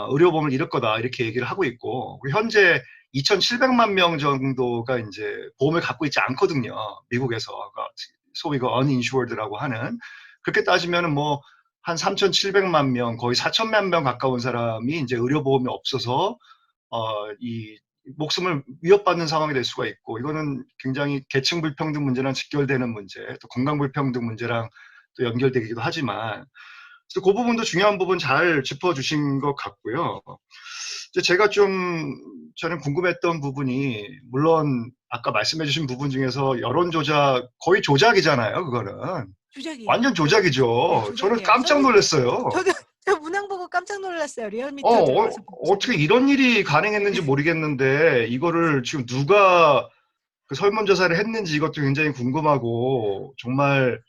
의료보험을 잃을 거다, 이렇게 얘기를 하고 있고, 그리고 현재 2,700만 명 정도가 이제 보험을 갖고 있지 않거든요. 미국에서. 그러니까 소위 그 uninsured라고 하는. 그렇게 따지면은 뭐 한 3,700만 명, 거의 4천만 명 가까운 사람이 이제 의료보험이 없어서 이 목숨을 위협받는 상황이 될 수가 있고, 이거는 굉장히 계층 불평등 문제랑 직결되는 문제, 또 건강 불평등 문제랑 또 연결되기도 하지만, 그래서 그 부분도 중요한 부분 잘 짚어주신 것 같고요. 제가 저는 궁금했던 부분이, 물론 아까 말씀해주신 부분 중에서 여론 조작, 거의 조작이잖아요, 그거는. 조작이에요. 완전 네, 조작이죠. 저는 조작이에요. 깜짝 놀랐어요. 저도 저 문항 보고 깜짝 놀랐어요. 리얼미터 어, 들어가서 보고서는. 어떻게 이런 일이 네. 가능했는지 모르겠는데, 이거를 지금 누가 그 설문조사를 했는지 이것도 굉장히 궁금하고, 정말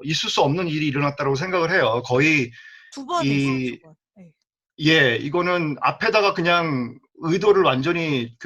있을 수 없는 일이 일어났다고 생각을 해요. 거의 두 번 했어요, 두 이, 번. 네. 이거는 앞에다가 그냥 의도를 완전히